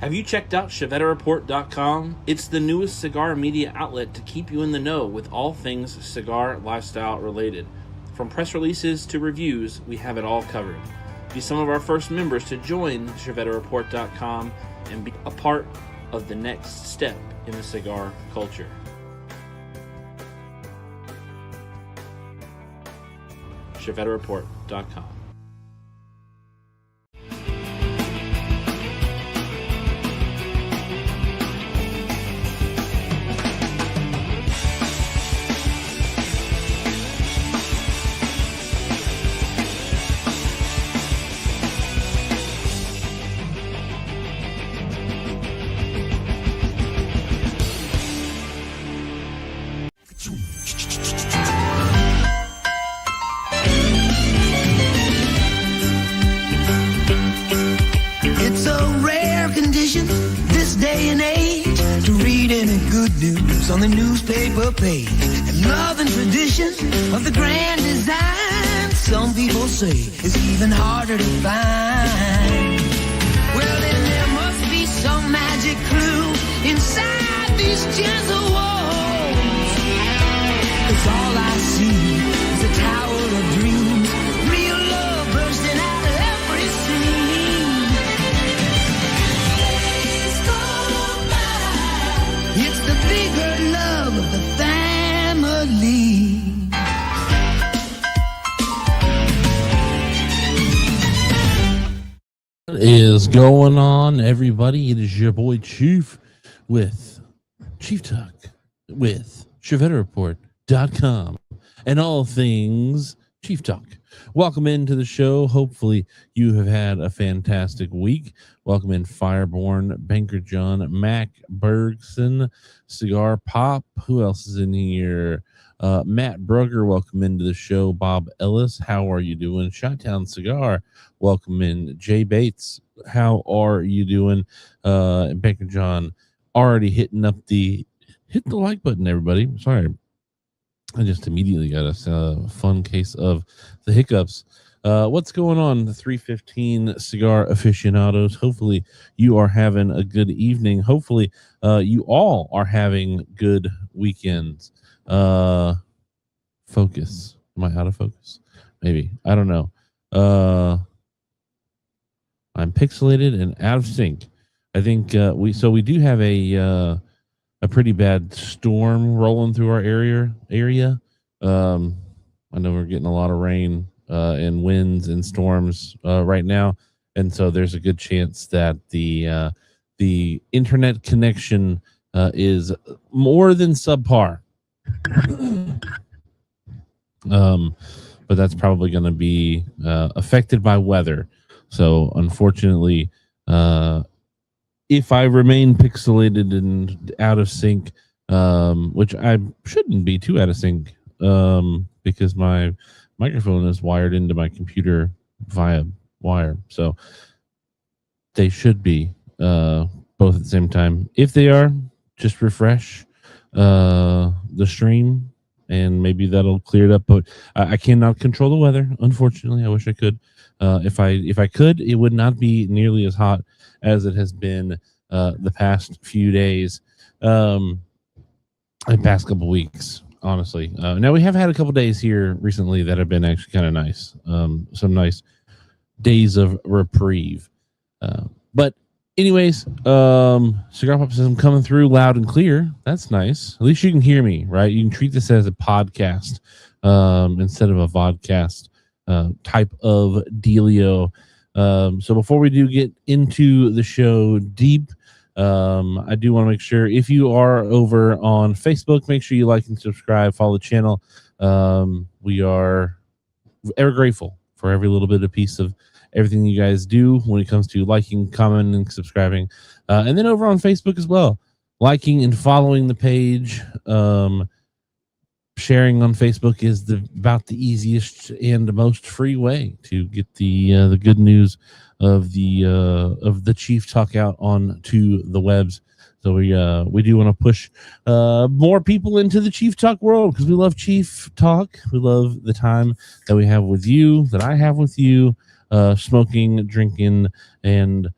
Have you checked out ChevetteReport.com? It's the newest cigar media outlet to keep you in the know with all things cigar lifestyle related. From press releases to reviews, we have it all covered. Be some of our first members to join ChevetteReport.com and be a part of the next step in the cigar culture. ChevetteReport.com. It's a rare condition this day and age to read any good news on the newspaper page. And love and tradition of the grand design, some people say, is even harder to find. Well, then there must be some magic clue inside these gentle walls. 'Cause all I see is a tower of dreams, real love bursting out of every scene. It's the bigger love of the family. What is going on, everybody? It is your boy Chief with Chief Talk with ChevetteReport.com and all things Chief Talk. Welcome into the show. Hopefully you have had a fantastic week. Welcome in Fireborn, Banker John, Mac Bergson, Cigar Pop. Who else is in here? Matt Brugger, welcome into the show. Bob Ellis, how are you doing? Shottown Cigar, welcome in. Jay Bates, how are you doing? Banker John, already hit the like button, everybody. Sorry, I just immediately got a fun case of the hiccups. What's going on, the 315 cigar aficionados? Hopefully you are having a good evening. Hopefully you all are having good weekends. Focus. Am I out of focus? Maybe. I don't know. I'm pixelated and out of sync. I think we do have a pretty bad storm rolling through our area. I know we're getting a lot of rain and winds and storms right now, and so there's a good chance that the internet connection is more than subpar. But that's probably going to be affected by weather. So unfortunately, if I remain pixelated and out of sync, which I shouldn't be too out of sync, because my microphone is wired into my computer via wire, so they should be both at the same time. If they are, just refresh the stream and maybe that'll clear it up. But I cannot control the weather, unfortunately. I wish I could. If I could, it would not be nearly as hot as it has been the past few days, the past couple weeks, honestly. Now we have had a couple days here recently that have been actually kind of nice. Some nice days of reprieve. But anyways, Cigar Pop says I'm coming through loud and clear. That's nice. At least you can hear me, right? You can treat this as a podcast instead of a vodcast type of dealio. So before we do get into the show deep, I do want to make sure if you are over on Facebook, make sure you like and subscribe, follow the channel. We are ever grateful for every little bit of piece of everything you guys do when it comes to liking, commenting, and subscribing. And then over on Facebook as well, liking and following the page. Sharing on Facebook is about the easiest and the most free way to get the good news of the Chief Talk out onto the webs. So we do want to push more people into the Chief Talk world because we love Chief Talk. We love the time that we have with you, that I have with you, smoking, drinking, and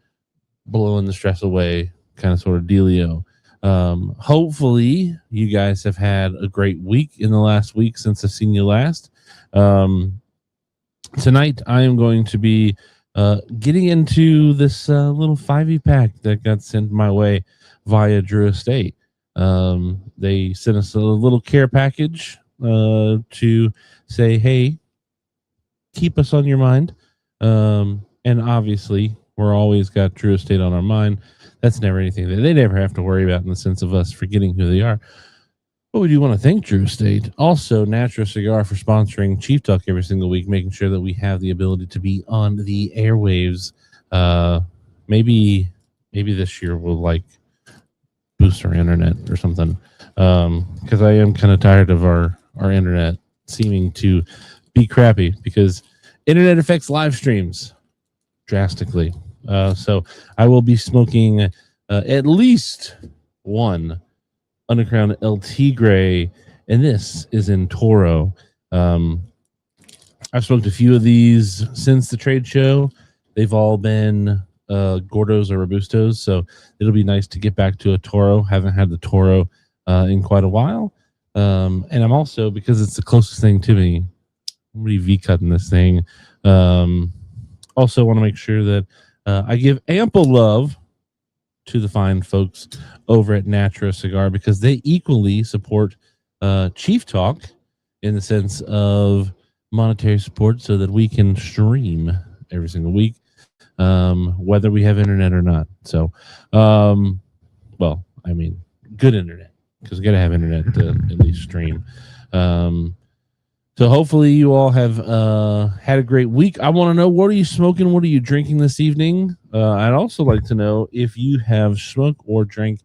blowing the stress away, kind of sort of dealio. Hopefully, you guys have had a great week in the last week since I've seen you last. Tonight, I am going to be getting into this little 5e pack that got sent my way via Drew Estate. They sent us a little care package to say, hey, keep us on your mind. And obviously, we're always got Drew Estate on our mind. That's never anything that they never have to worry about in the sense of us forgetting who they are. But we do want to thank Drew Estate. Also, Natura Cigar for sponsoring Chief Talk every single week, making sure that we have the ability to be on the airwaves. Maybe this year we'll like boost our internet or something. Because I am kind of tired of our internet seeming to be crappy because internet affects live streams drastically. So I will be smoking at least one Underground LT Gray, and this is in Toro. I've smoked a few of these since the trade show. They've all been Gordos or Robustos, so it'll be nice to get back to a Toro. Haven't had the Toro in quite a while. And I'm also, because it's the closest thing to me, I'm really V-cutting this thing. Also want to make sure that I give ample love to the fine folks over at Natura Cigar because they equally support Chief Talk in the sense of monetary support so that we can stream every single week, whether we have internet or not. So, well, I mean, good internet because we got to have internet to at least stream. So hopefully you all have had a great week. I want to know, what are you smoking? What are you drinking this evening? I'd also like to know if you have smoked or drank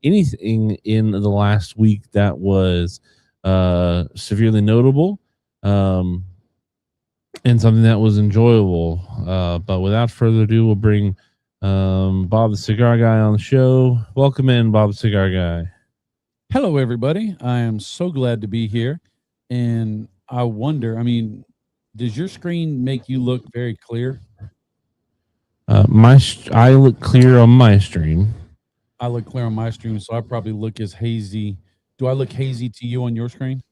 anything in the last week that was severely notable and something that was enjoyable. But without further ado, we'll bring Bob the Cigar Guy on the show. Welcome in, Bob the Cigar Guy. Hello, everybody. I am so glad to be here. And I wonder, does your screen make you look very clear? I look clear on my stream. I look clear on my stream, so I probably look as hazy. Do I look hazy to you on your screen?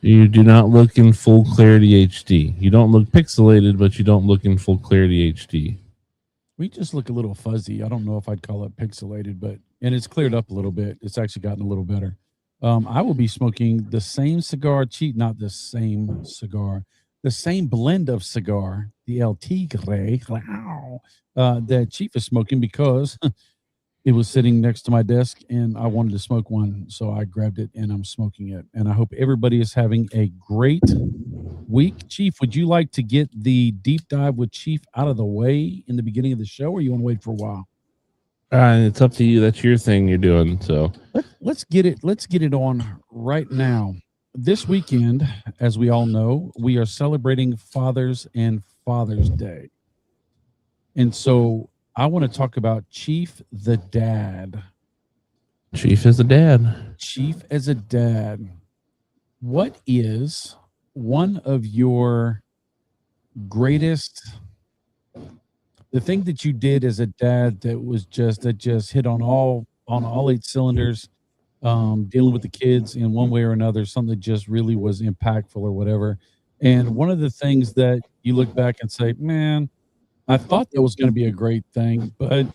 You do not look in full clarity HD. You don't look pixelated, but you don't look in full clarity HD. We just look a little fuzzy. I don't know if I'd call it pixelated, and it's cleared up a little bit. It's actually gotten a little better. I will be smoking the same cigar, not the same cigar, the same blend of cigar, the El Tigre, that Chief is smoking because it was sitting next to my desk and I wanted to smoke one. So I grabbed it and I'm smoking it. And I hope everybody is having a great week. Chief, would you like to get the deep dive with Chief out of the way in the beginning of the show, or you want to wait for a while? It's up to you. That's your thing you're doing. So let's get it on right now. This weekend, as we all know, we are celebrating Fathers and Father's Day. And so I want to talk about Chief the Dad. Chief as a dad. Chief as a dad. What is one of your greatest, the thing that you did as a dad that just hit on all 8 cylinders, dealing with the kids in one way or another, something that just really was impactful or whatever? And one of the things that you look back and say, man, I thought that was going to be a great thing, but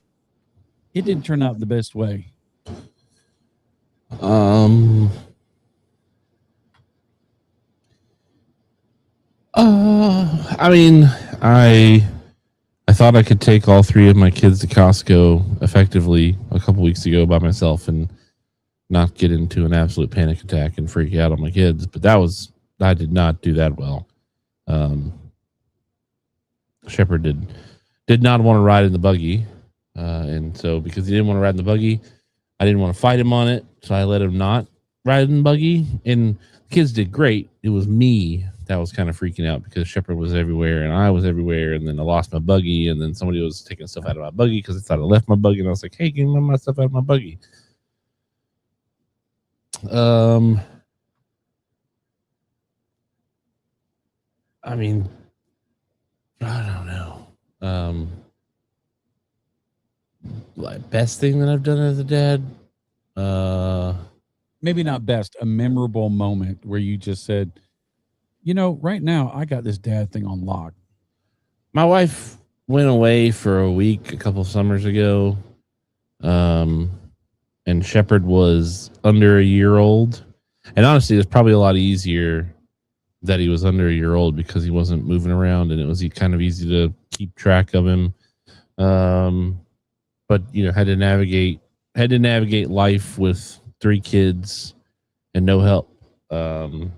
it didn't turn out the best way. I thought I could take all 3 of my kids to Costco effectively a couple weeks ago by myself and not get into an absolute panic attack and freak out on my kids. But I did not do that well. Shepard did not want to ride in the buggy. And so because he didn't want to ride in the buggy, I didn't want to fight him on it. So I let him not ride in the buggy. And the kids did great. It was me that was kind of freaking out because Shepard was everywhere and I was everywhere. And then I lost my buggy. And then somebody was taking stuff out of my buggy because I thought I left my buggy. And I was like, hey, give me my stuff out of my buggy. I don't know. best thing that I've done as a dad. Maybe not best, a memorable moment where you just said, right now I got this dad thing on lock. My wife went away for a week a couple summers ago. And Shepherd was under a year old. And honestly, it was probably a lot easier that he was under a year old because he wasn't moving around and it was kind of easy to keep track of him. But had to navigate life with 3 kids and no help. And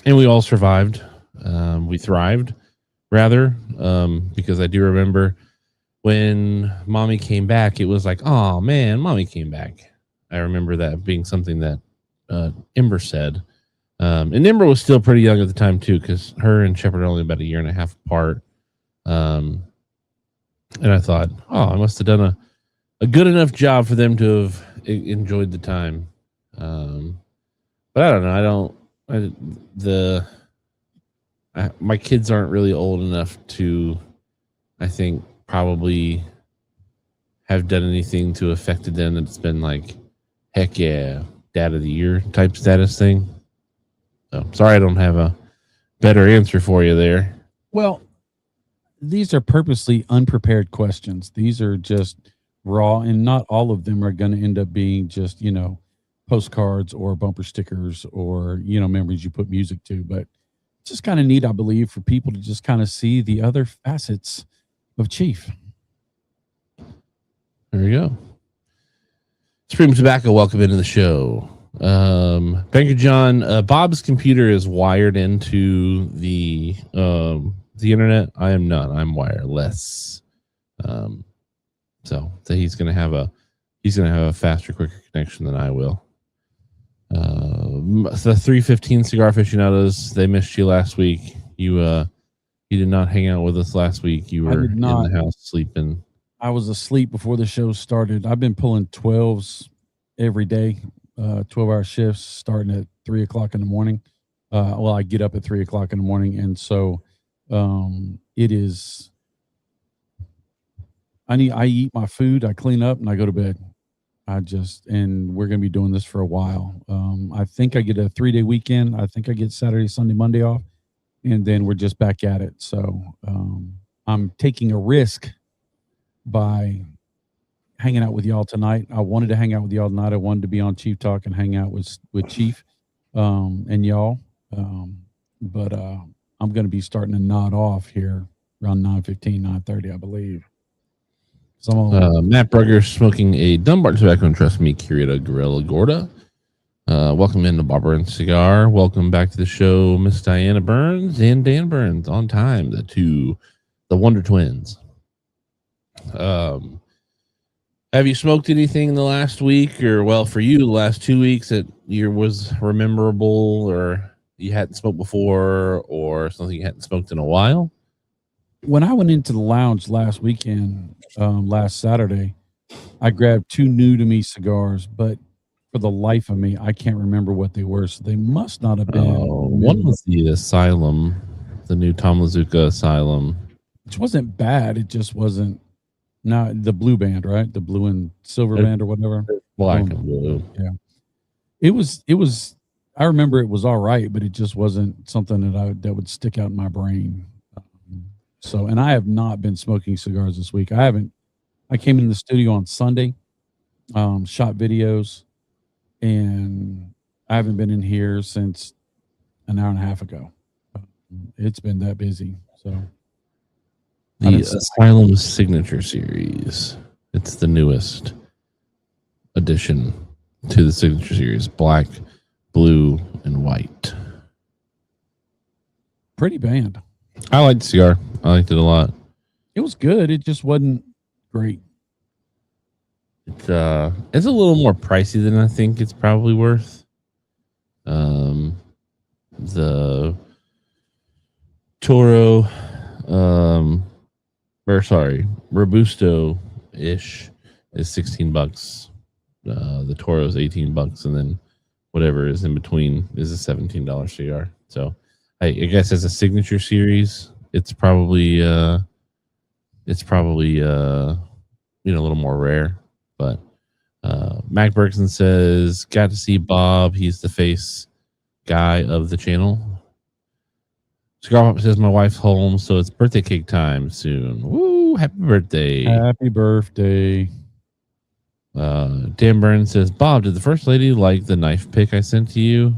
we all survived. We thrived rather, because I do remember when mommy came back, it was like, oh man, mommy came back. I remember that being something that Ember said. And Ember was still pretty young at the time too, because her and Shepherd are only about a year and a half apart. And I thought, I must have done a good enough job for them to have enjoyed the time. But I don't know. My kids aren't really old enough to, I think, probably have done anything to affected them that's been like, heck yeah, dad of the year type status thing. So sorry, I don't have a better answer for you there. Well, these are purposely unprepared questions. These are just raw, and not all of them are going to end up being just, postcards or bumper stickers or, memories you put music to. But it's just kind of neat, I believe, for people to just kind of see the other facets of Chief. There we go. Supreme Tobacco, welcome into the show. Banker John, Bob's computer is wired into the internet. I am not. I'm wireless. So he's gonna have a faster, quicker connection than I will. The 315 cigar aficionados, they missed you last week. You did not hang out with us last week. You were in the house sleeping. I was asleep before the show started. I've been pulling 12s every day, 12-hour shifts starting at 3 o'clock in the morning. I get up at 3 o'clock in the morning. And so it is, I eat my food, I clean up, and I go to bed. And we're going to be doing this for a while. I think I get a 3-day weekend. I think I get Saturday, Sunday, Monday off, and then we're just back at it. So I'm taking a risk by hanging out with y'all tonight. I wanted to hang out with y'all tonight. I wanted to be on Chief Talk and hang out with Chief and y'all. But I'm going to be starting to nod off here around 9:15, 9:30, I believe. Matt Brugger smoking a Dunbar Tobacco and Trust Me Curita Gorilla Gorda. Welcome into Bobber and Cigar. Welcome back to the show, Miss Diana Burns and Dan Burns on time. The Wonder Twins. Have you smoked anything in the last week, or for you, the last 2 weeks that was memorable, or you hadn't smoked before, or something you hadn't smoked in a while? When I went into the lounge last weekend, last Saturday, I grabbed 2 new to me cigars, but for the life of me, I can't remember what they were. So they must not have been. One was the Asylum, the new Tom Lazuka Asylum, which wasn't bad. It just wasn't. Now the blue band, right? The blue and silver band or whatever. Black and blue. Yeah. It was. I remember it was all right, but it just wasn't something that would stick out in my brain. And I have not been smoking cigars this week. I came in the studio on Sunday, shot videos, and I haven't been in here since an hour and a half ago. It's been that busy. So the Asylum Signature Series. It's the newest addition to the Signature Series. Black, blue, and white. Pretty band. I liked the cigar. I liked it a lot. It was good. It just wasn't great. It's a little more pricey than I think it's probably worth. The Toro, Robusto-ish is $16. The Toro is $18, and then whatever is in between is a $17 cigar. So I guess as a signature series, it's probably a little more rare. But Mac Bergson says, got to see Bob. He's the face guy of the channel. Cigar Pop says, my wife's home, so it's birthday cake time soon. Woo! Happy birthday! Happy birthday! Dan Burns says, Bob, did the first lady like the knife pick I sent to you?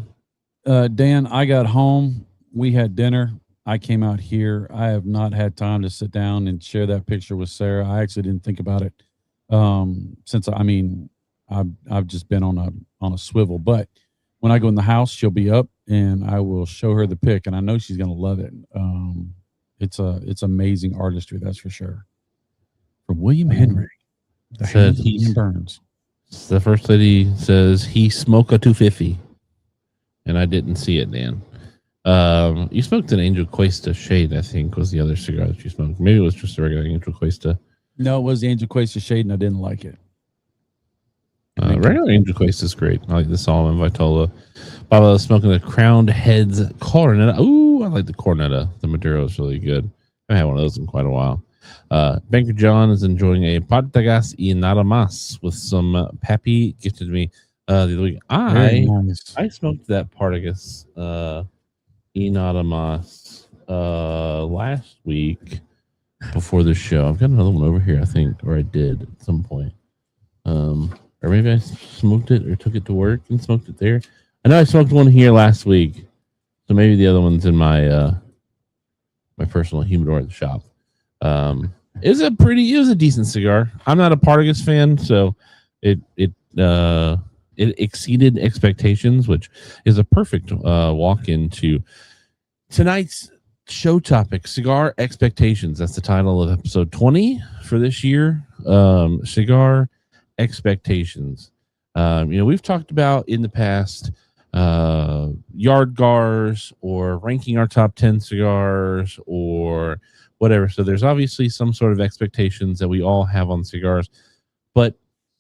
Dan, I got home. We had dinner. I came out here. I have not had time to sit down and share that picture with Sarah. I actually didn't think about it since I've just been on a swivel. But when I go in the house, she'll be up, and I will show her the pic, and I know she's going to love it. It's amazing artistry, that's for sure. From William Henry, the Said hands of Ian Burns. The first lady says he smoked a 250, and I didn't see it, Dan. You smoked an Angel Cuesta shade, I think, was the other cigar that you smoked. Maybe it was just a regular Angel Cuesta. No, it was the Angel Cuesta shade, and I didn't like it. Regular Angel Cuesta is great. I like the Solomon Vitola. Bob was smoking the Crowned Heads Cornetta. Ooh, I like the Cornetta. The Maduro is really good. I haven't had one of those in quite a while. Banker John is enjoying a Partagas y nada más with some Pappy gifted to me the other week. I smoked that Partagas y nada más last week before the show. I've got another one over here, I think, or I did at some point. Or maybe I smoked it or took it to work and smoked it there. I know I smoked one here last week, so maybe the other one's in my my personal humidor at the shop. It was a decent cigar. I'm not a Partagas fan, so it exceeded expectations, which is a perfect walk into tonight's show topic: cigar expectations. That's the title of episode 20 for this year. Cigar expectations. We've talked about in the past yard gars or ranking our top 10 cigars or whatever. So there's obviously some sort of expectations that we all have on cigars. But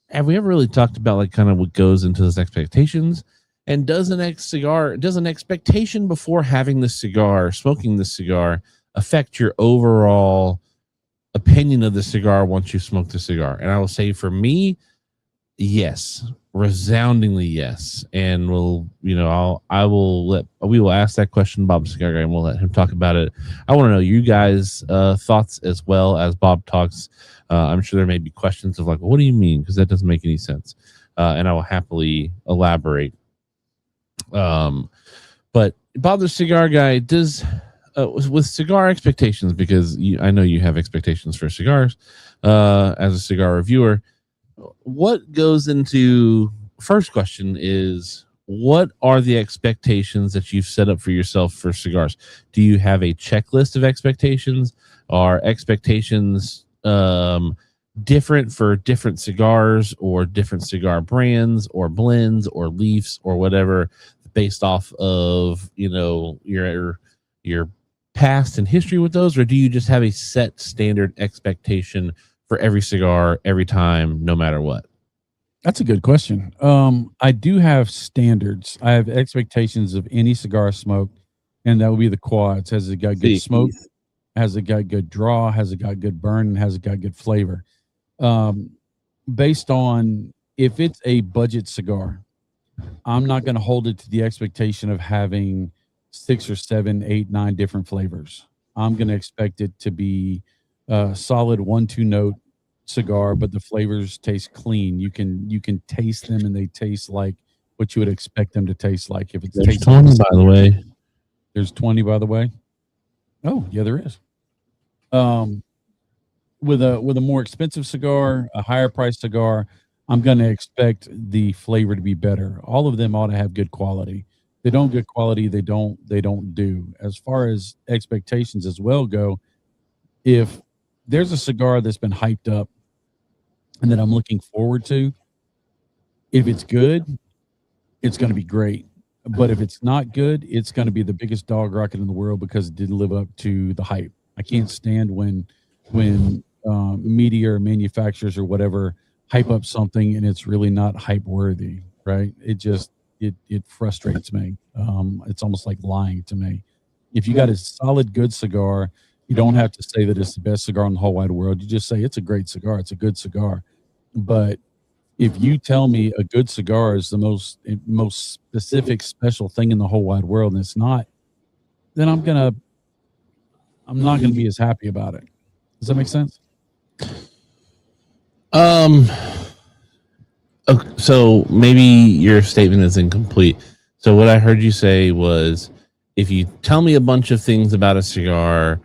have we ever really talked about like kind of what goes into those expectations? And does an expectation before having the cigar, smoking the cigar, affect your overall opinion of the cigar once you smoke the cigar? And I will say for me, yes, resoundingly yes. And we will ask that question to Bob Cigar Guy, and we'll let him talk about it. I want to know you guys' thoughts as well as Bob talks. I'm sure there may be questions of like, well, what do you mean? Because that doesn't make any sense. And I will happily elaborate. But Bob the Cigar Guy does with cigar expectations, because I know you have expectations for cigars as a cigar reviewer. What goes into first question is, what are the expectations that you've set up for yourself for cigars? Do you have a checklist of expectations? Are expectations different for different cigars or different cigar brands or blends or leafs or whatever, based off of your past and history with those? Or do you just have a set standard expectation for every cigar every time, no matter what? That's a good question. I do have standards. I have expectations of any cigar smoke, and that would be the quads. Has it got good smoke? Has it got good draw? Has it got good burn? And has it got good flavor? Based on if it's a budget cigar, I'm not going to hold it to the expectation of having 6 or 7, 8, 9 different flavors. I'm going to expect it to be solid 1-2 note cigar, but the flavors taste clean. You can taste them, and they taste like what you would expect them to taste like. If it's there's 20 by the way. There's 20 by the way. Oh yeah, there is. With a more expensive cigar, a higher price cigar, I'm going to expect the flavor to be better. All of them ought to have good quality. If they don't good quality, they don't do. As far as expectations as well go, if there's a cigar that's been hyped up and that I'm looking forward to, if it's good, it's going to be great. But if it's not good, it's going to be the biggest dog rocket in the world because it didn't live up to the hype. I can't stand when media or manufacturers or whatever hype up something and it's really not hype worthy, right? It frustrates me. It's almost like lying to me. If you got a solid good cigar You don't have to say that it's the best cigar in the whole wide world. You just say it's a great cigar. It's a good cigar. But if you tell me a good cigar is the most specific, special thing in the whole wide world, and it's not, then I'm not gonna be as happy about it. Does that make sense? Okay, so maybe your statement is incomplete. So what I heard you say was, if you tell me a bunch of things about a cigar,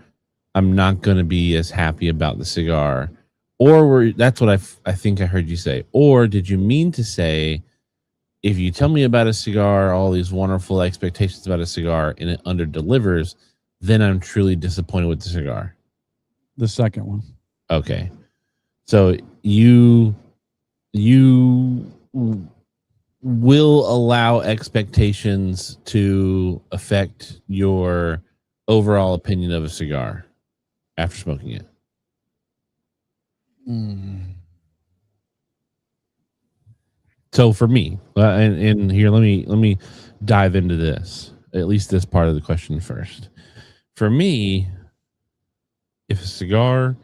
I'm not going to be as happy about the cigar. Or that's what I think I heard you say. Or did you mean to say, if you tell me about a cigar, all these wonderful expectations about a cigar, and it under delivers, then I'm truly disappointed with the cigar? The second one. Okay. So you will allow expectations to affect your overall opinion of a cigar after smoking it. So for me, and here, let me dive into this, at least this part of the question first. For me, if a cigar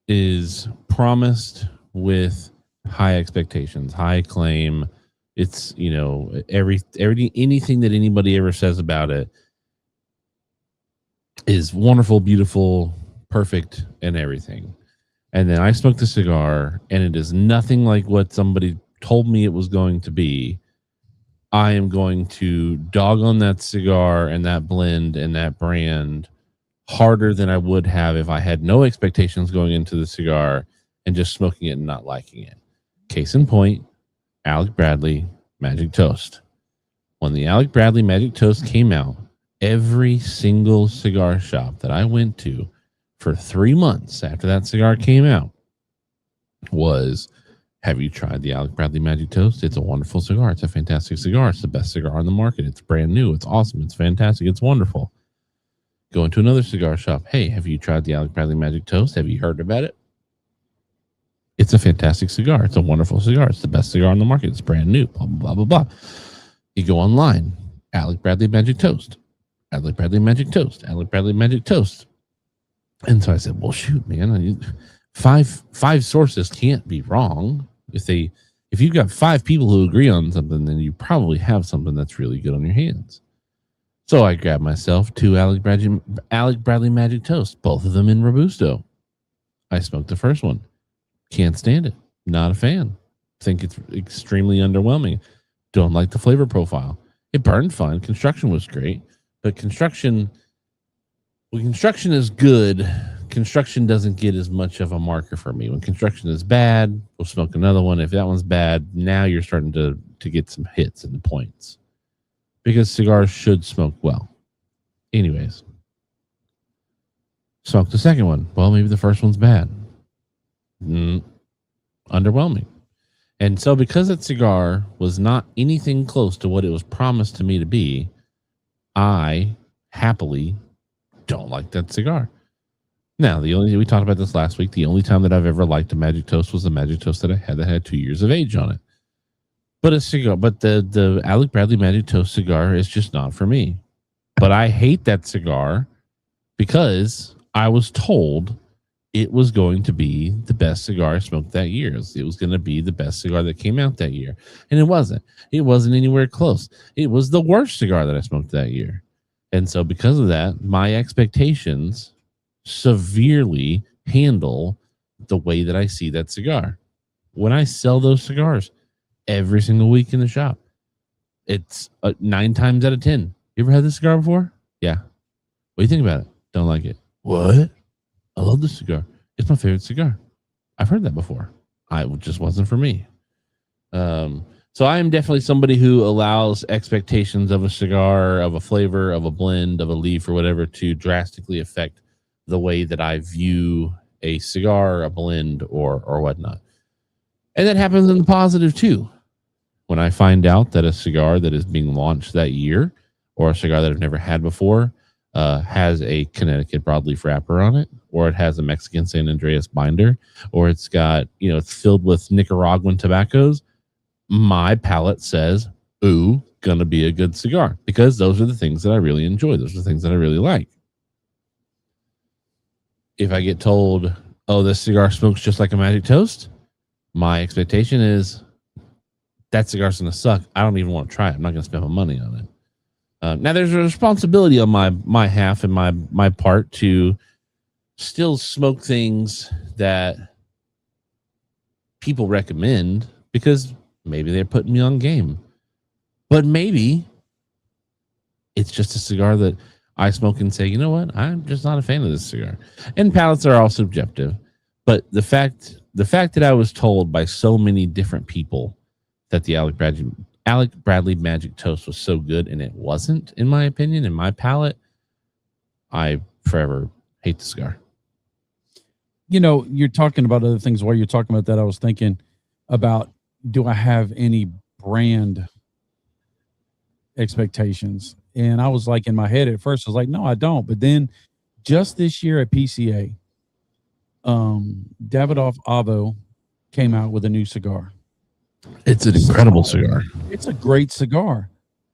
is promised with high expectations, high claim, it's, anything that anybody ever says about it is wonderful, beautiful, perfect, and everything. And then I smoke the cigar and it is nothing like what somebody told me it was going to be. I am going to dog on that cigar and that blend and that brand harder than I would have if I had no expectations going into the cigar and just smoking it and not liking it. Case in point, Alec Bradley Magic Toast. When the Alec Bradley Magic Toast came out, every single cigar shop that I went to for 3 months after that cigar came out was, have you tried the Alec Bradley Magic Toast? It's a wonderful cigar. It's a fantastic cigar. It's the best cigar on the market. It's brand new. It's awesome. It's fantastic. It's wonderful. Go into another cigar shop. Hey, have you tried the Alec Bradley Magic Toast? Have you heard about it? It's a fantastic cigar. It's a wonderful cigar. It's the best cigar on the market. It's brand new. Blah, blah, blah, blah, blah. You go online. Alec Bradley Magic Toast. Alec Bradley Magic Toast. Alec Bradley Magic Toast. And so I said, well, shoot, man. Five sources can't be wrong. If you've got 5 people who agree on something, then you probably have something that's really good on your hands. So I grabbed myself 2 Alec Bradley Magic Toast, both of them in Robusto. I smoked the first one. Can't stand it. Not a fan. Think it's extremely underwhelming. Don't like the flavor profile. It burned fine. Construction was great. But construction is good, construction doesn't get as much of a marker for me. When construction is bad, we'll smoke another one. If that one's bad, now you're starting to get some hits and points. Because cigars should smoke well. Anyways. Smoke the second one. Well, maybe the first one's bad. Underwhelming. And so because that cigar was not anything close to what it was promised to me to be, I happily don't like that cigar. Now, we talked about this last week. The only time that I've ever liked a Magic Toast was the Magic Toast that I had that had 2 years of age on it. But the Alec Bradley Magic Toast cigar is just not for me. But I hate that cigar because I was told it was going to be the best cigar I smoked that year. It was going to be the best cigar that came out that year. And it wasn't. It wasn't anywhere close. It was the worst cigar that I smoked that year. And so because of that, my expectations severely handle the way that I see that cigar. When I sell those cigars every single week in the shop, it's 9 times out of 10. You ever had this cigar before? Yeah. What do you think about it? Don't like it. What? I love this cigar. It's my favorite cigar. I've heard that before. It just wasn't for me. So I am definitely somebody who allows expectations of a cigar, of a flavor, of a blend, of a leaf, or whatever to drastically affect the way that I view a cigar, a blend, or whatnot. And that happens in the positive too. When I find out that a cigar that is being launched that year, or a cigar that I've never had before, has a Connecticut broadleaf wrapper on it, or it has a Mexican San Andreas binder, or it's got, it's filled with Nicaraguan tobaccos, my palate says, ooh, gonna be a good cigar, because those are the things that I really enjoy. Those are the things that I really like. if I get told, oh, this cigar smokes just like a Magic Toast, my expectation is that cigar's going to suck. I don't even want to try it. I'm not going to spend my money on it. Now, there's a responsibility on my half and my part to still smoke things that people recommend because maybe they're putting me on game. But maybe it's just a cigar that I smoke and say, you know what? I'm just not a fan of this cigar. And palates are all subjective. But the fact that I was told by so many different people that the Alec Bradley Magic Toast was so good, and it wasn't, in my opinion, in my palate, I forever hate the cigar. You're talking about other things. While you're talking about that, I was thinking about, do I have any brand expectations? And I was like, in my head at first, I was like, no, I don't. But then just this year at PCA, Davidoff Avo came out with a new cigar. It's an incredible cigar. It's a great cigar,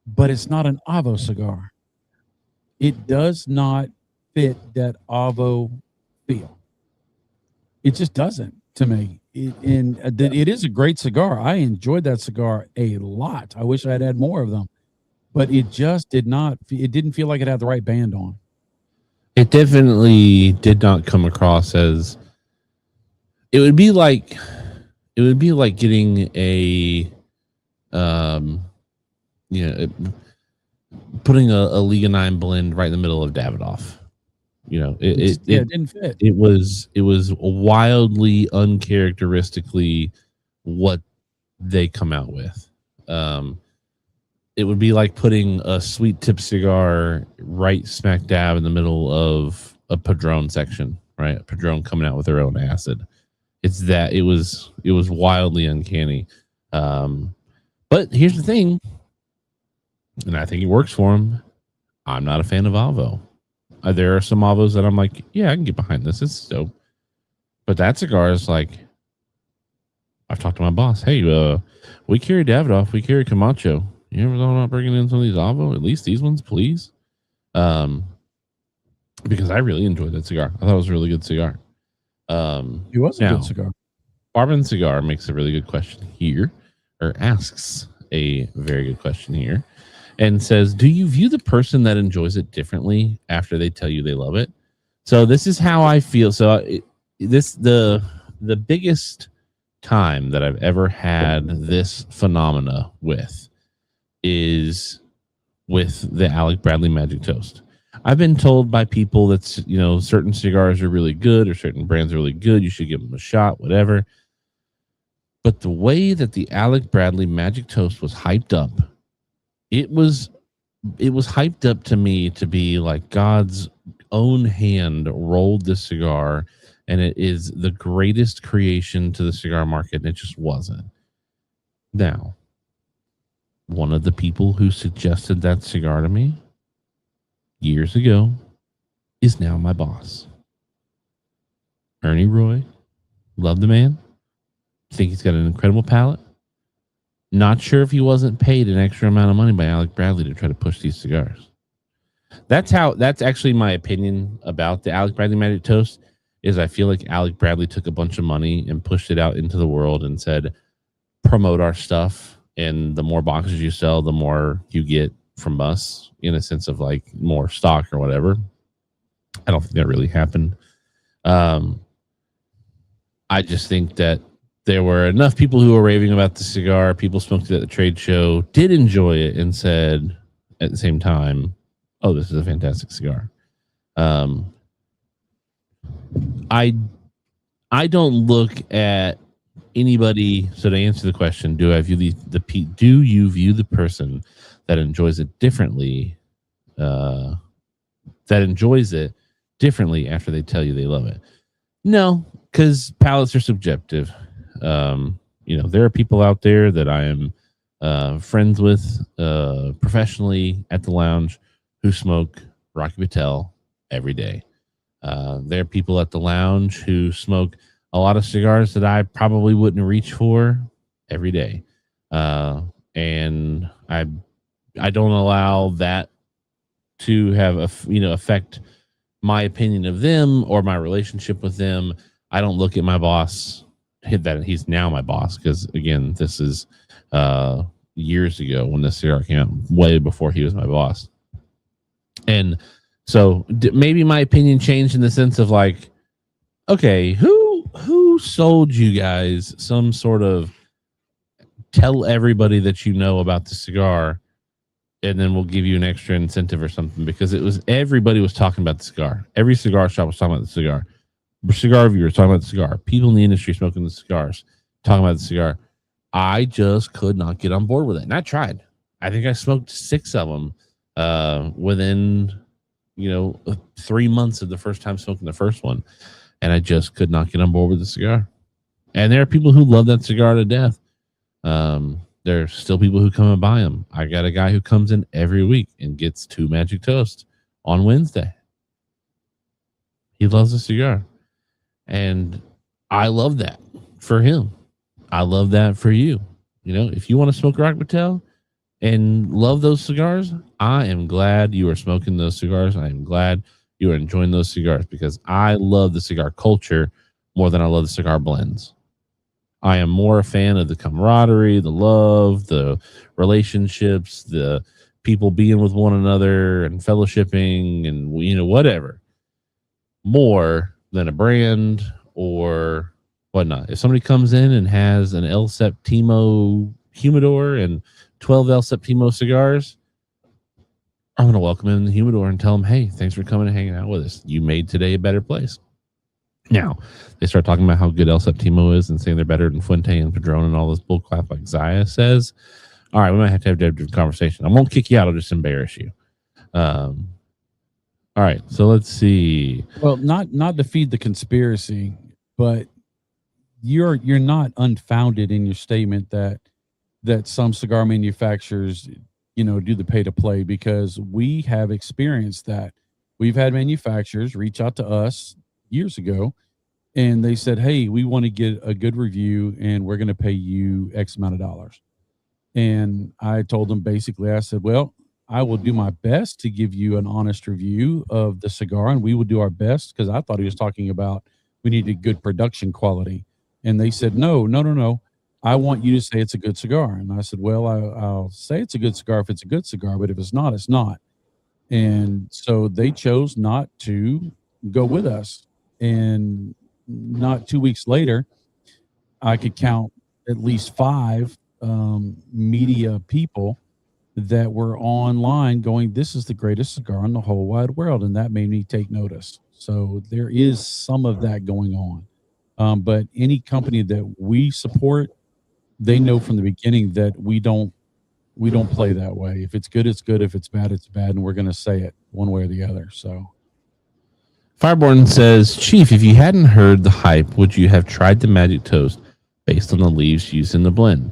but it's not an Avo cigar. It does not fit that Avo feel. It just doesn't to me. It is a great cigar. I enjoyed that cigar a lot. I wish I had had more of them, but it just didn't feel like it had the right band on. It definitely did not come across as, it would be like getting a putting a Liga 9 blend right in the middle of Davidoff. It didn't fit. It was wildly uncharacteristically what they come out with. It would be like putting a sweet tip cigar right smack dab in the middle of a Padron section, right? A Padron coming out with their own acid. It's that it was wildly uncanny. But here's the thing, and I think it works for him. I'm not a fan of Avo. There are some Avos that I'm like, yeah, I can get behind this. It's dope. But that cigar is like, I've talked to my boss. Hey, we carry Davidoff. We carry Camacho. You ever thought about bringing in some of these Avo? At least these ones, please. Because I really enjoyed that cigar. I thought it was a really good cigar. It was a good cigar. Barbon Cigar makes a really good question here, or asks a very good question here, and says, do you view the person that enjoys it differently after they tell you they love it? So this is how I feel. So the biggest time that I've ever had this phenomena with is with the Alec Bradley Magic Toast. I've been told by people that, certain cigars are really good or certain brands are really good. You should give them a shot, whatever. But the way that the Alec Bradley Magic Toast was hyped up, it was hyped up to me to be like God's own hand rolled this cigar, and it is the greatest creation to the cigar market, and it just wasn't. Now, one of the people who suggested that cigar to me years ago is now my boss. Ernie Roy, love the man. Think he's got an incredible palate. Not sure if he wasn't paid an extra amount of money by Alec Bradley to try to push these cigars. That's actually my opinion about the Alec Bradley Magic Toast, is I feel like Alec Bradley took a bunch of money and pushed it out into the world and said, promote our stuff, and the more boxes you sell, the more you get from us, in a sense of like more stock or whatever. I don't think that really happened. I just think that there were enough people who were raving about the cigar. People smoked it at the trade show, did enjoy it, and said at the same time, oh, this is a fantastic cigar. I don't look at anybody. So to answer the question, do you view the person that enjoys it differently, after they tell you they love it? No, because palates are subjective. There are people out there that I am friends with professionally at the lounge who smoke Rocky Patel every day. There are people at the lounge who smoke a lot of cigars that I probably wouldn't reach for every day. And I don't allow that to have affect my opinion of them or my relationship with them. I don't look at my boss, that he's now my boss, because again, this is years ago when this cigar came out, way before he was my boss. And so maybe my opinion changed in the sense of like, okay, who sold you guys some sort of tell everybody that you know about the cigar, and then we'll give you an extra incentive or something, because everybody was talking about the cigar. Every cigar shop was talking about the cigar. Cigar reviewers talking about the cigar. People in the industry smoking the cigars, talking about the cigar. I just could not get on board with it. And I tried. I think I smoked 6 of them within, 3 months of the first time smoking the first one. And I just could not get on board with the cigar. And there are people who love that cigar to death. There's still people who come and buy them. I got a guy who comes in every week and gets 2 Magic Toast on Wednesday. He loves the cigar. And I love that for him. I love that for you. If you want to smoke Rock Patel and love those cigars, I am glad you are smoking those cigars. I am glad you are enjoying those cigars, because I love the cigar culture more than I love the cigar blends. I am more a fan of the camaraderie, the love, the relationships, the people being with one another and fellowshipping and, whatever, more than a brand or whatnot. If somebody comes in and has an El Septimo humidor and 12 El Septimo cigars, I'm going to welcome him in the humidor and tell him, hey, thanks for coming and hanging out with us. You made today a better place. Now, they start talking about how good El Septimo is and saying they're better than Fuente and Padron and all this bullcrap like Zaya says. All right, we might have to have a different conversation. I won't kick you out. I'll just embarrass you. All right, so let's see. Well, not to feed the conspiracy, but you're not unfounded in your statement that some cigar manufacturers, do the pay to play, because we have experienced that. We've had manufacturers reach out to us years ago, and they said, hey, we want to get a good review and we're going to pay you X amount of dollars. And I told them, basically, I said, well, I will do my best to give you an honest review of the cigar, and we will do our best, because I thought he was talking about we needed good production quality. And they said, no. I want you to say it's a good cigar. And I said, well, I'll say it's a good cigar if it's a good cigar, but if it's not, it's not. And so they chose not to go with us. And not 2 weeks later, I could count at least 5 media people that were online going, this is the greatest cigar in the whole wide world. And that made me take notice. So there is some of that going on. But any company that we support, they know from the beginning that we don't play that way. If it's good, it's good. If it's bad, it's bad. And we're going to say it one way or the other. So Fireborn says, Chief, if you hadn't heard the hype, would you have tried the Magic Toast based on the leaves used in the blend?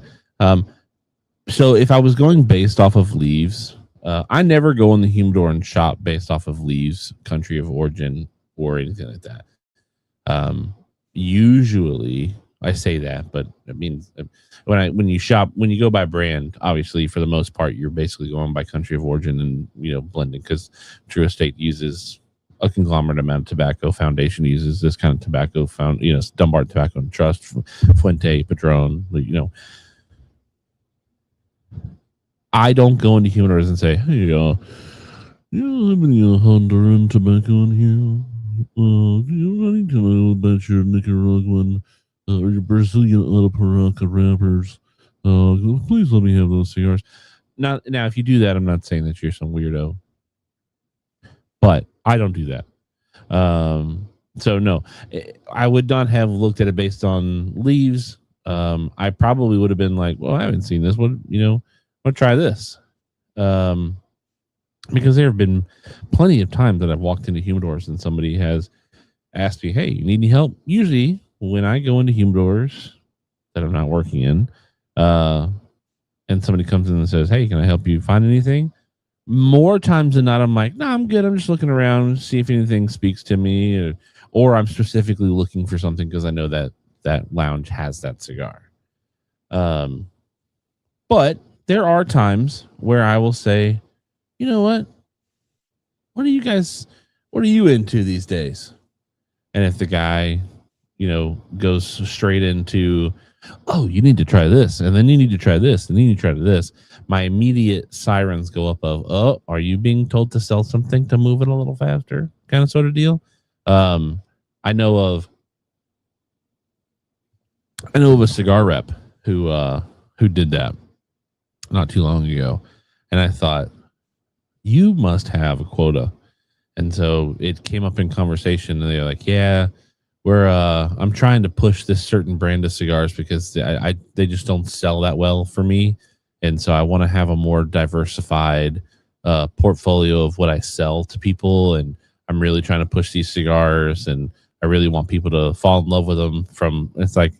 So if I was going based off of leaves, I never go in the humidor and shop based off of leaves, country of origin, or anything like that. Usually I say that, but I mean, when you go by brand, obviously for the most part, you're basically going by country of origin and, blending, because True Estate uses a conglomerate amount of tobacco. Foundation uses this kind of tobacco, Dunbar Tobacco and Trust, Fuente, Padron, I don't go into humidors and say, hey, you have any Honduran tobacco in here? I need to know about your Nicaraguan or your Brazilian Arapiraca wrappers. Please let me have those cigars. Now, if you do that, I'm not saying that you're some weirdo, but I don't do that. So no, I would not have looked at it based on leaves. I probably would have been like, well, I haven't seen this. I'll try this. Because there have been plenty of times that I've walked into humidors and somebody has asked me, hey, you need any help? Usually when I go into humidors that I'm not working in, and somebody comes in and says, hey, can I help you find anything? More times than not, I'm like, no, I'm good. I'm just looking around, see if anything speaks to me, or I'm specifically looking for something because I know that lounge has that cigar. But there are times where I will say, you know what? Why don't you guys what are you into these days? And if the guy, goes straight into, oh, you need to try this, and then you need to try this, and then you need to try this, my immediate sirens go up of, oh, are you being told to sell something to move it a little faster, kind of sort of deal. I know of a cigar rep who did that not too long ago, and I thought, you must have a quota. And so it came up in conversation, and they're like, yeah, I'm trying to push this certain brand of cigars because they just don't sell that well for me. And so I want to have a more diversified portfolio of what I sell to people. And I'm really trying to push these cigars, and I really want people to fall in love with them it's like,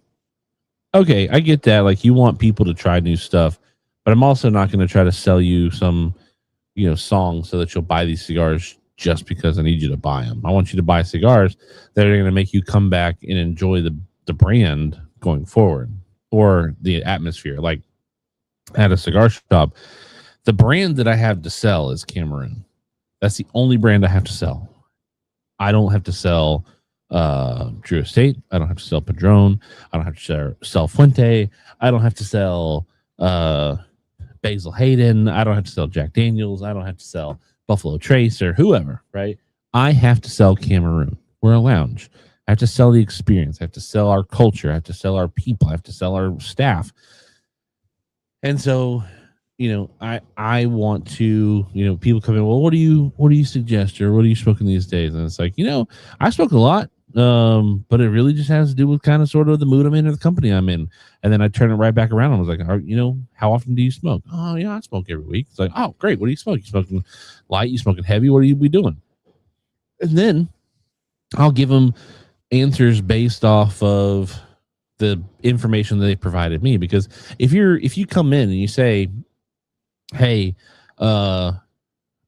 okay, I get that. Like, you want people to try new stuff, but I'm also not going to try to sell you some, song so that you'll buy these cigars just because I need you to buy them. I want you to buy cigars that are going to make you come back and enjoy the brand going forward, or the atmosphere. Like, at a cigar shop, the brand that I have to sell is Cameroon. That's the only brand I have to sell. I don't have to sell Drew Estate. I don't have to sell Padron. I don't have to sell Fuente. I don't have to sell Basil Hayden. I don't have to sell Jack Daniels. I don't have to sell Buffalo Trace or whoever, right? I have to sell Cameroon. We're a lounge. I have to sell the experience. I have to sell our culture. I have to sell our people. I have to sell our staff. And so, I want to, people come in, well, what do you suggest, or what are you smoking these days? And it's like, I smoke a lot, but it really just has to do with kind of sort of the mood I'm in or the company I'm in. And then I turn it right back around. I was like, how often do you smoke? Oh, I smoke every week. It's like, oh, great. What do you smoke? You smoking light? You smoking heavy? What are you be doing? And then I'll give them answers based off of the information that they provided me. Because if you come in and you say, hey, I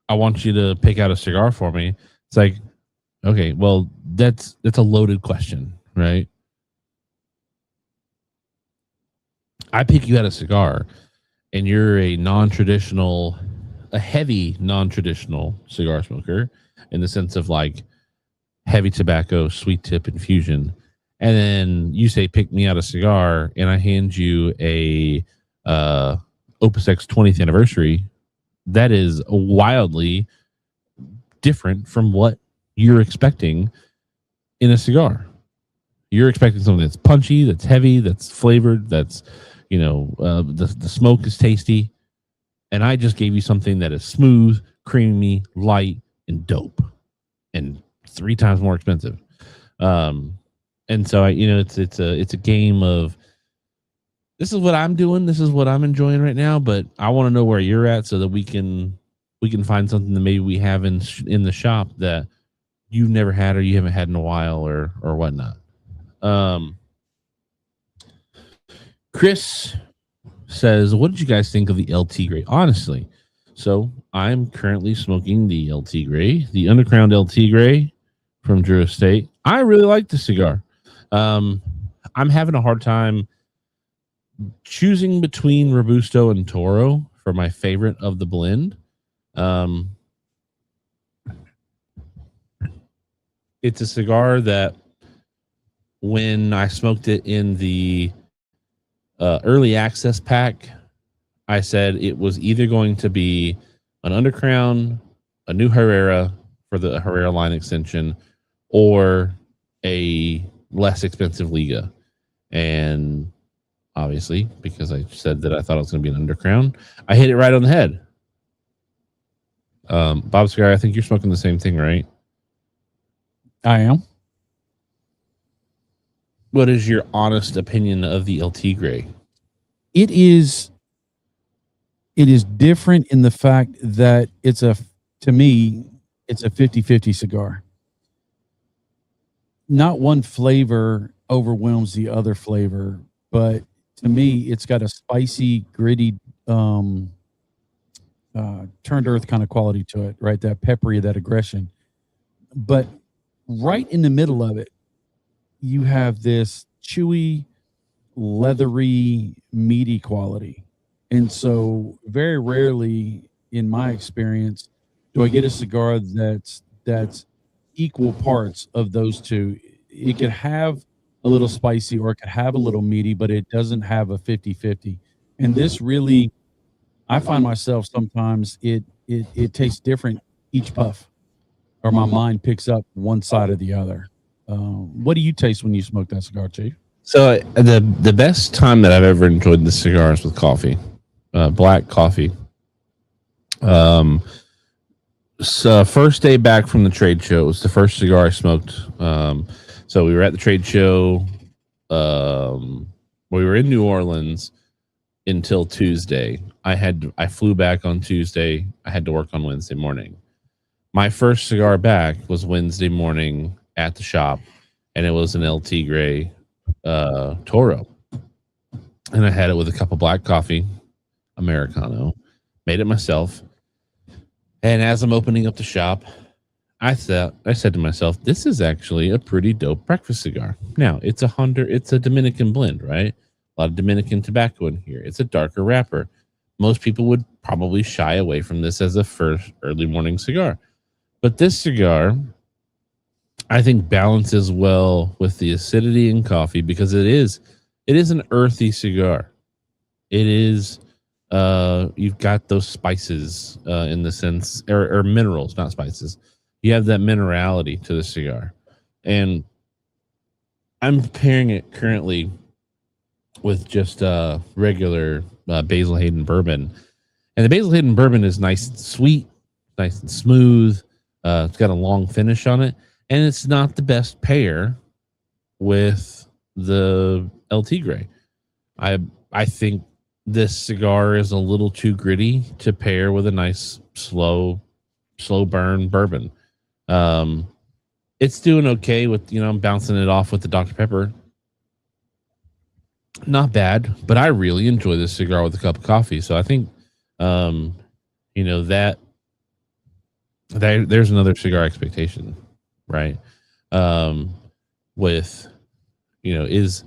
want you to pick out a cigar for me, it's like, okay, well, that's a loaded question, right? I pick you out a cigar, and you're a heavy non-traditional cigar smoker, in the sense of like heavy tobacco, sweet tip infusion. And then you say, pick me out a cigar, and I hand you a Opus X 20th anniversary. That is wildly different from what you're expecting in a cigar. You're expecting something that's punchy, that's heavy, that's flavored, that's, the smoke is tasty. And I just gave you something that is smooth, creamy, light, and dope, and 3 times more expensive. And so it's a game of, this is what I'm doing, this is what I'm enjoying right now, but I want to know where you're at so that we can find something that maybe we have in the shop that you've never had or you haven't had in a while or whatnot. Chris says, what did you guys think of the LT Gray? Honestly, so I'm currently smoking the LT Gray, the Underground LT Gray from Drew Estate. I really like the cigar. I'm having a hard time choosing between Robusto and Toro for my favorite of the blend. It's a cigar that, when I smoked it in the early access pack, I said it was either going to be an Undercrown, a new Herrera for the Herrera line extension, or a less expensive Liga. And obviously, because I said that I thought it was going to be an Undercrown, I hit it right on the head. Bob Cigar, I think you're smoking the same thing, right? I am. What is your honest opinion of the LT Gray? It is different in the fact that to me, it's a 50-50 cigar. Not one flavor overwhelms the other flavor, but to me, it's got a spicy, gritty, turned earth kind of quality to it, right? That peppery, that aggression. But right in the middle of it, you have this chewy, leathery, meaty quality. And so very rarely, in my experience, do I get a cigar that's equal parts of those two. It could have a little spicy or it could have a little meaty, but it doesn't have a 50-50. And this really, I find myself sometimes it tastes different each puff, or my mind picks up one side or the other. What do you taste when you smoke that cigar, Chief? So the best time that I've ever enjoyed the cigar is with coffee, black coffee. So first day back from the trade show, it was the first cigar I smoked. So we were at the trade show. We were in New Orleans until Tuesday. I flew back on Tuesday. I had to work on Wednesday morning. My first cigar back was Wednesday morning at the shop, and it was an LT Gray Toro. And I had it with a cup of black coffee, Americano. Made it myself. And as I'm opening up the shop, I said to myself, this is actually a pretty dope breakfast cigar. Now, it's a Dominican blend, right? A lot of Dominican tobacco in here. It's a darker wrapper. Most people would probably shy away from this as a first early morning cigar. But this cigar, I think, balances well with the acidity in coffee because it is an earthy cigar. It is, you've got those spices in the sense, or minerals, not spices. You have that minerality to the cigar. And I'm pairing it currently with just regular Basil Hayden bourbon. And the Basil Hayden bourbon is nice and sweet, nice and smooth. It's got a long finish on it. And it's not the best pair with the LT Gray. I think this cigar is a little too gritty to pair with a nice slow burn bourbon. It's doing okay with, I'm bouncing it off with the Dr. Pepper. Not bad, but I really enjoy this cigar with a cup of coffee. So I think, there's another cigar expectation, right? With, is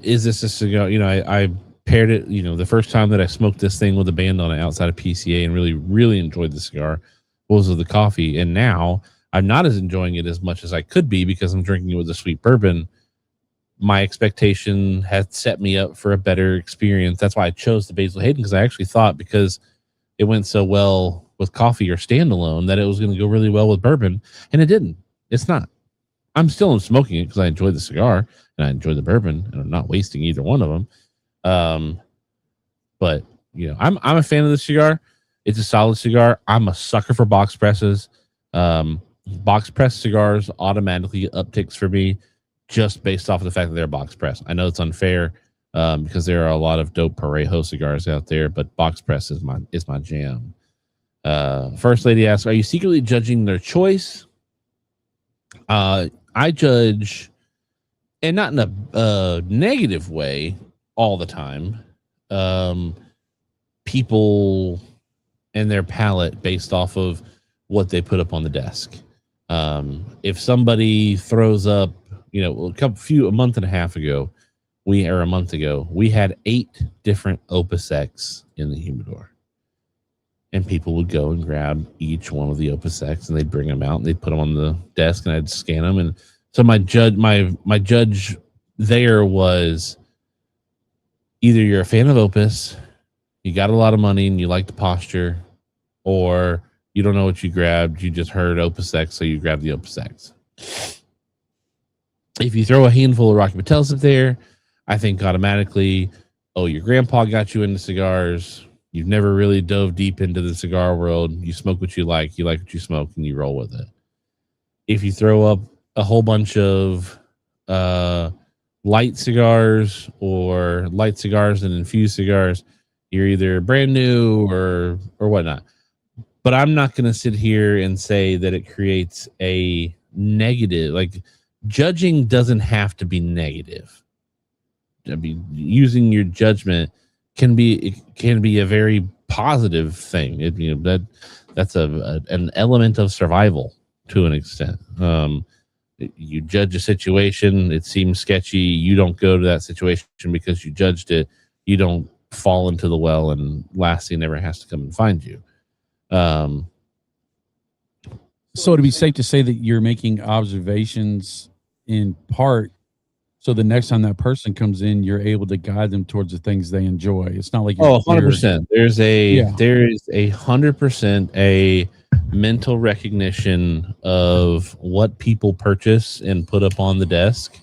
this a cigar? I paired it, the first time that I smoked this thing with a band on it outside of PCA and really, really enjoyed the cigar was with the coffee. And now I'm not as enjoying it as much as I could be because I'm drinking it with a sweet bourbon. My expectation had set me up for a better experience. That's why I chose the Basil Hayden, because I actually thought because it went so well with coffee or standalone that it was going to go really well with bourbon, and it didn't. It's not. I'm still smoking it because I enjoy the cigar and I enjoy the bourbon, and I'm not wasting either one of them. But I'm a fan of the cigar. It's a solid cigar. I'm a sucker for box presses. Box press cigars automatically upticks for me, just based off of the fact that they're box press. I know it's unfair because there are a lot of dope Parejo cigars out there, but box press is my jam. First lady asks, are you secretly judging their choice? I judge, and not in a negative way all the time, people and their palate based off of what they put up on the desk. If somebody throws up, a month and a half ago, a month ago, we had 8 different Opus X in the humidor. And people would go and grab each one of the Opus X and they'd bring them out and they'd put them on the desk and I'd scan them. And so my judge there was either you're a fan of Opus, you got a lot of money and you like the posture, or you don't know what you grabbed. You just heard Opus X, so you grabbed the Opus X. If you throw a handful of Rocky Patels up there, I think automatically, your grandpa got you into cigars. You've never really dove deep into the cigar world. You smoke what you like what you smoke, and you roll with it. If you throw up a whole bunch of light cigars or light cigars and infused cigars, you're either brand new or whatnot. But I'm not going to sit here and say that it creates a negative. Like, judging doesn't have to be negative. I mean, using your judgment can be a very positive thing. That's an element of survival to an extent. You judge a situation, it seems sketchy. You don't go to that situation because you judged it. You don't fall into the well, and Lassie never has to come and find you. So it'd be safe to say that you're making observations in part, so the next time that person comes in, you're able to guide them towards the things they enjoy. It's not like Oh, 100%. There's Yeah. there is 100% a mental recognition of what people purchase and put up on the desk.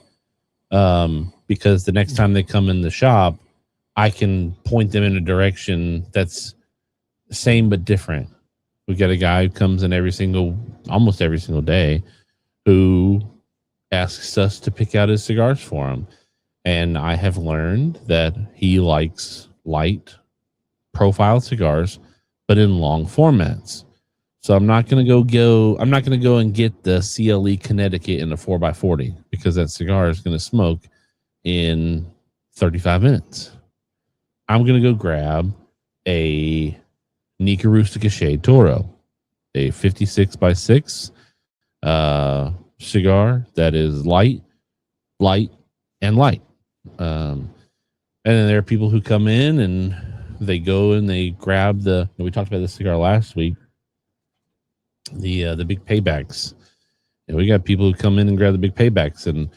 Because the next time they come in the shop, I can point them in a direction that's the same but different. We got a guy who comes in almost every single day, who asks us to pick out his cigars for him. And I have learned that he likes light profile cigars, but in long formats. So I'm not going to go and get the CLE Connecticut in a 4x40, because that cigar is going to smoke in 35 minutes. I'm going to go grab a Nica Rustica Shade Toro, a 56x6 cigar that is light, and light. And then there are people who come in and they go and they grab we talked about this cigar last week, the big paybacks. And we got people who come in and grab the big paybacks, and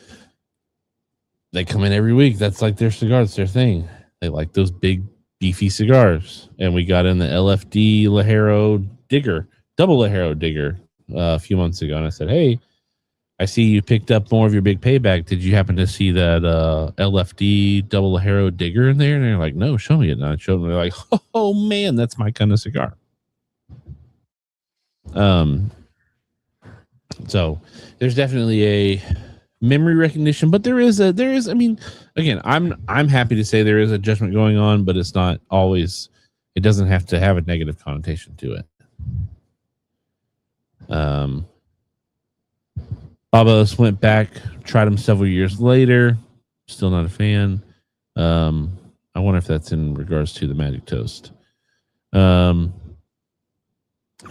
they come in every week. That's like their cigar. It's their thing. They like those big, beefy cigars. And we got in the LFD Ligero Digger, double Ligero Digger, a few months ago. And I said, hey, I see you picked up more of your big payback. Did you happen to see that LFD double Ligero Digger in there? And they're like, no, show me it. And I showed them. They're like, oh, man, that's my kind of cigar. So there's definitely a memory recognition, but there is, I mean, again, I'm happy to say there is a judgment going on, but it's not always, it doesn't have to have a negative connotation to it. Babos went back, tried them several years later, still not a fan. I wonder if that's in regards to the Magic Toast.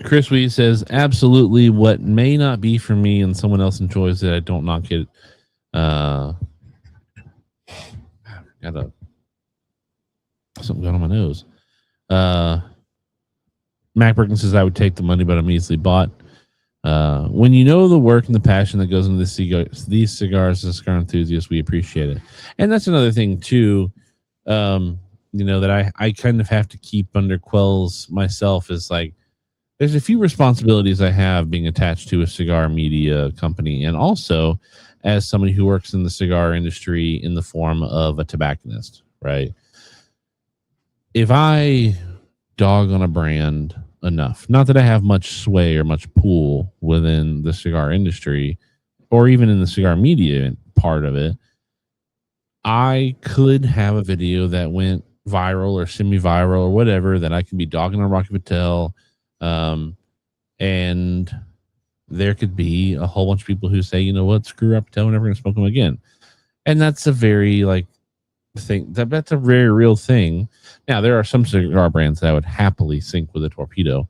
Chris Wee says, absolutely, what may not be for me and someone else enjoys it, I don't knock it. Got something going on my nose. Mac Birkin says, I would take the money, but I'm easily bought. When you know the work and the passion that goes into these cigars as cigar enthusiasts, we appreciate it. And that's another thing too, that I kind of have to keep under quells myself, is like, there's a few responsibilities I have being attached to a cigar media company, and also as somebody who works in the cigar industry in the form of a tobacconist, right? If I dog on a brand enough, not that I have much sway or much pull within the cigar industry or even in the cigar media part of it, I could have a video that went viral or semi-viral or whatever, that I can be dogging on Rocky Patel, and there could be a whole bunch of people who say, you know what, screw up Patel, we're never going to smoke them again. And that's a very thing, that's a very real thing. Now, there are some cigar brands that I would happily sink with a torpedo,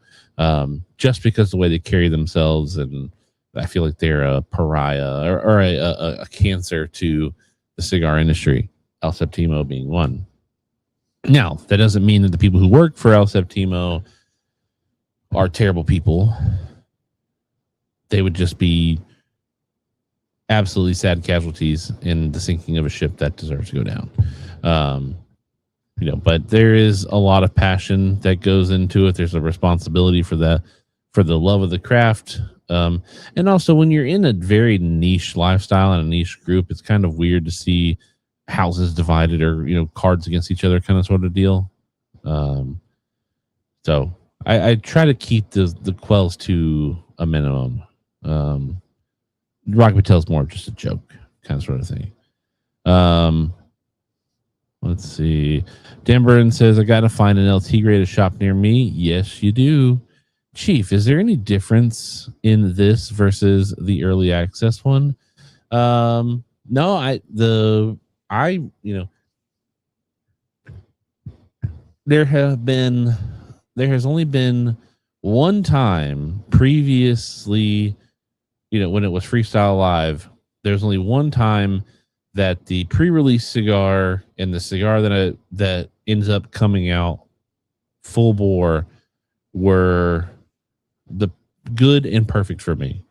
just because the way they carry themselves, and I feel like they're a pariah or a cancer to the cigar industry, El Septimo being one. Now, that doesn't mean that the people who work for El Septimo are terrible people. They would just be absolutely sad casualties in the sinking of a ship that deserves to go down. But there is a lot of passion that goes into it. There's a responsibility for that, for the love of the craft. And also, when you're in a very niche lifestyle and a niche group, it's kind of weird to see houses divided or, cards against each other kind of sort of deal. So I try to keep the quells to a minimum. Rocky Patel's more just a joke kind of sort of thing. Let's see. Dan Burton says, I got to find an LT grade shop near me. Yes, you do. Chief, is there any difference in this versus the early access one? No, there has only been one time previously, when it was Freestyle Live, there's only one time that the pre-release cigar and the cigar that ends up coming out full bore were good and perfect for me.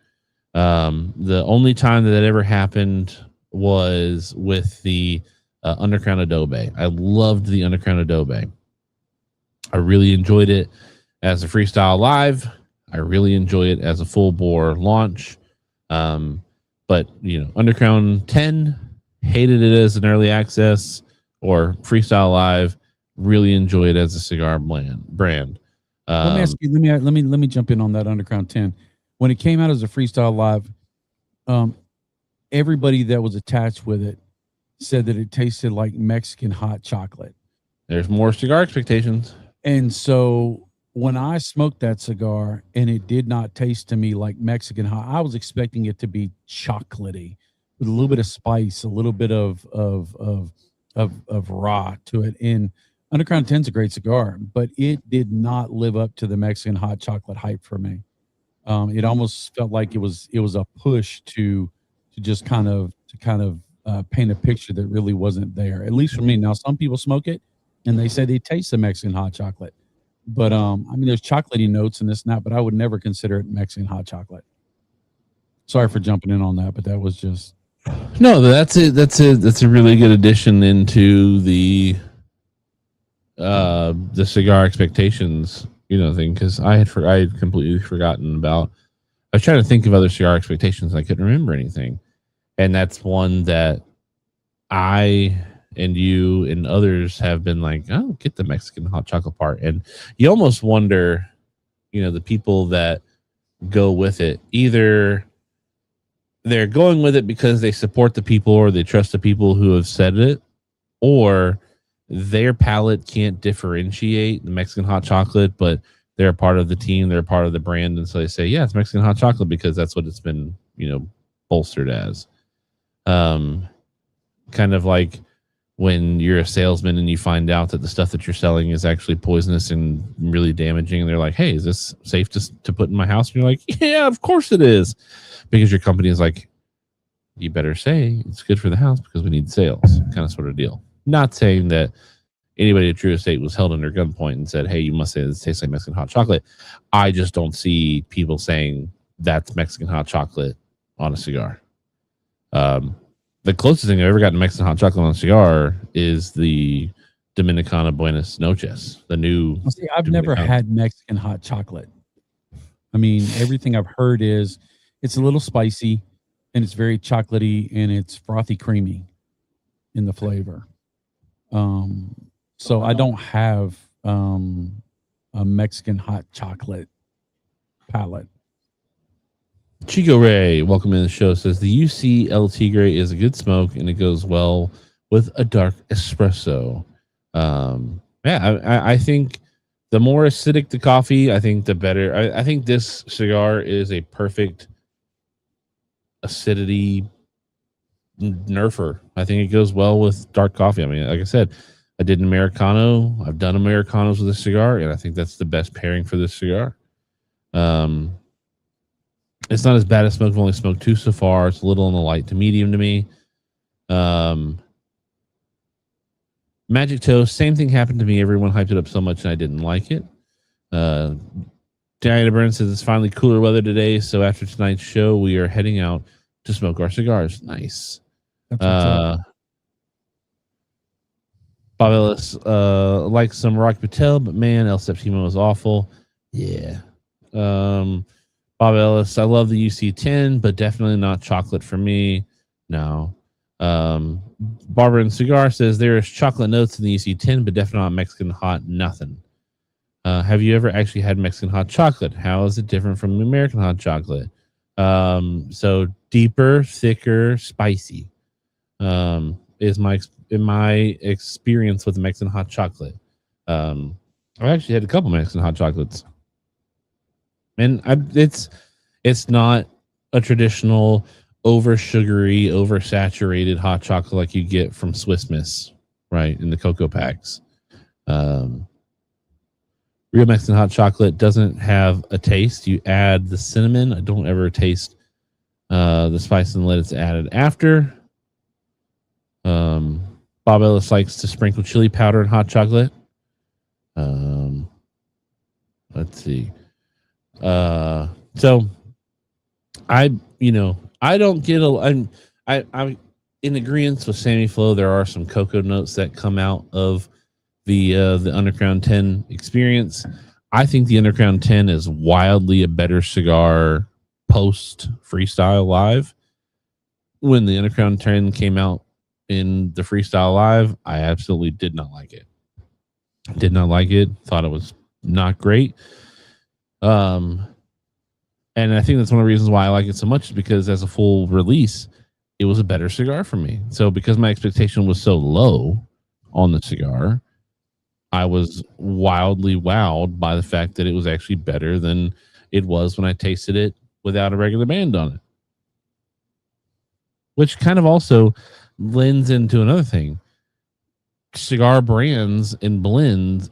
The only time that ever happened was with the Undercrown Adobe. I loved the Undercrown Adobe. I really enjoyed it as a freestyle live. I really enjoy it as a full bore launch. But Undercrown 10, hated it as an early access or freestyle live. Really enjoy it as a cigar brand. Let me ask you. Let me jump in on that Undercrown 10. When it came out as a freestyle live, everybody that was attached with it said that it tasted like Mexican hot chocolate. There's more cigar expectations. And so when I smoked that cigar and it did not taste to me like Mexican hot, I was expecting it to be chocolatey with a little bit of spice, a little bit of raw to it. And Undercrown 10 is a great cigar, but it did not live up to the Mexican hot chocolate hype for me. It almost felt like it was a push to just kind of paint a picture that really wasn't there, at least for me. Now, some people smoke it and they say they taste the Mexican hot chocolate, but there's chocolatey notes in this and that, but I would never consider it Mexican hot chocolate. Sorry for jumping in on that, but that was just no. That's it. That's a really good addition into the cigar expectations thing, because I had completely forgotten about. I was trying to think of other cigar expectations and I couldn't remember anything, and that's one that I and you and others have been like, I don't get the Mexican hot chocolate part, and you almost wonder, the people that go with it, either they're going with it because they support the people or they trust the people who have said it, or their palate can't differentiate the Mexican hot chocolate, but they're a part of the team, they're a part of the brand, and so they say, yeah, it's Mexican hot chocolate because that's what it's been, bolstered as. Kind of like when you're a salesman and you find out that the stuff that you're selling is actually poisonous and really damaging, and they're like, hey, is this safe to put in my house? And you're like, yeah, of course it is, because your company is like, you better say it's good for the house because we need sales, kind of sort of deal. Not saying that anybody at True Estate was held under gunpoint and said, hey, you must say this tastes like Mexican hot chocolate. I just don't see people saying that's Mexican hot chocolate on a cigar. The closest thing I've ever gotten to Mexican hot chocolate on a cigar is the Dominicana Buenas Noches, the new. See, I've never had Mexican hot chocolate. Everything I've heard is it's a little spicy and it's very chocolatey and it's frothy creamy in the flavor. So I don't have a Mexican hot chocolate palate. Chico Ray, welcome to the show, says the UC El Tigre is a good smoke and it goes well with a dark espresso. I think the more acidic the coffee, I think the better. I think this cigar is a perfect acidity nerfer. I think it goes well with dark coffee. Like I said, I did an Americano. I've done Americanos with this cigar, and I think that's the best pairing for this cigar. It's not as bad as smoke. I've only smoked 2 so far. It's a little on the light to medium to me. Magic Toast, same thing happened to me. Everyone hyped it up so much and I didn't like it. Diana Burns says it's finally cooler weather today, so after tonight's show, we are heading out to smoke our cigars. Nice. Bob Ellis likes some Rock Patel, but man, El Septimo is awful. Yeah. Bob Ellis, I love the UC10, but definitely not chocolate for me. No. Barbara and Cigar says there is chocolate notes in the UC10, but definitely not Mexican hot nothing. Have you ever actually had Mexican hot chocolate? How is it different from American hot chocolate? So deeper, thicker, spicy. Is my experience with Mexican hot chocolate. I've actually had a couple Mexican hot chocolates, and it's not a traditional over sugary, over saturated hot chocolate like you get from Swiss Miss, right, in the cocoa packs. Real Mexican hot chocolate doesn't have a taste. You add the cinnamon. I don't ever taste the spice and let it's added after. Bob Ellis likes to sprinkle chili powder in hot chocolate. Let's see. So I don't get I'm in agreement with Sammy Flo. There are some cocoa notes that come out of the Underground 10 experience. I think the Underground 10 is wildly a better cigar post Freestyle Live. When the Underground 10 came out in the Freestyle Live, I absolutely did not like it. Did not like it. Thought it was not great. And I think that's one of the reasons why I like it so much, is because as a full release, it was a better cigar for me. So because my expectation was so low on the cigar, I was wildly wowed by the fact that it was actually better than it was when I tasted it without a regular band on it. Which kind of also lends into another thing. Cigar brands and bands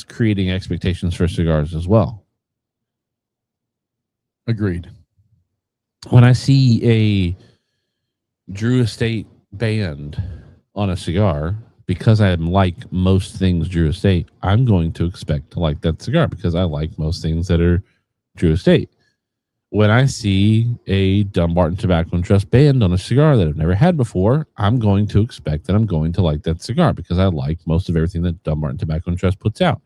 creating expectations for cigars as well. Agreed. When I see a Drew Estate band on a cigar, because I like most things Drew Estate, I'm going to expect to like that cigar because I like most things that are Drew Estate. When I see a Dumbarton Tobacco and Trust band on a cigar that I've never had before, I'm going to expect that I'm going to like that cigar because I like most of everything that Dumbarton Tobacco and Trust puts out.